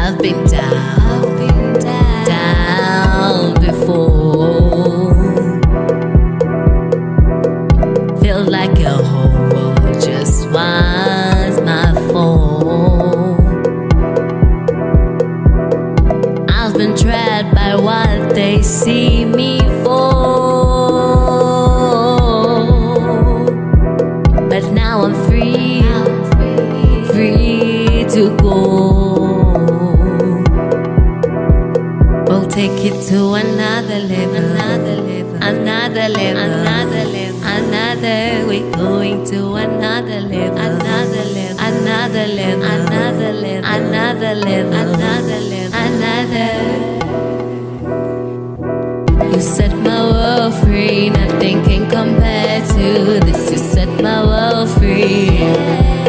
I've been down before. Feel like a whole world just was my fall. I've been tried by what they see me for, but now I'm free, free to go. We'll take it to another level, another level, another level, another level, another. We're going to another level, another level, another level, another level, another level, another level, another. You set my world free, nothing can compare to this. You set my world free.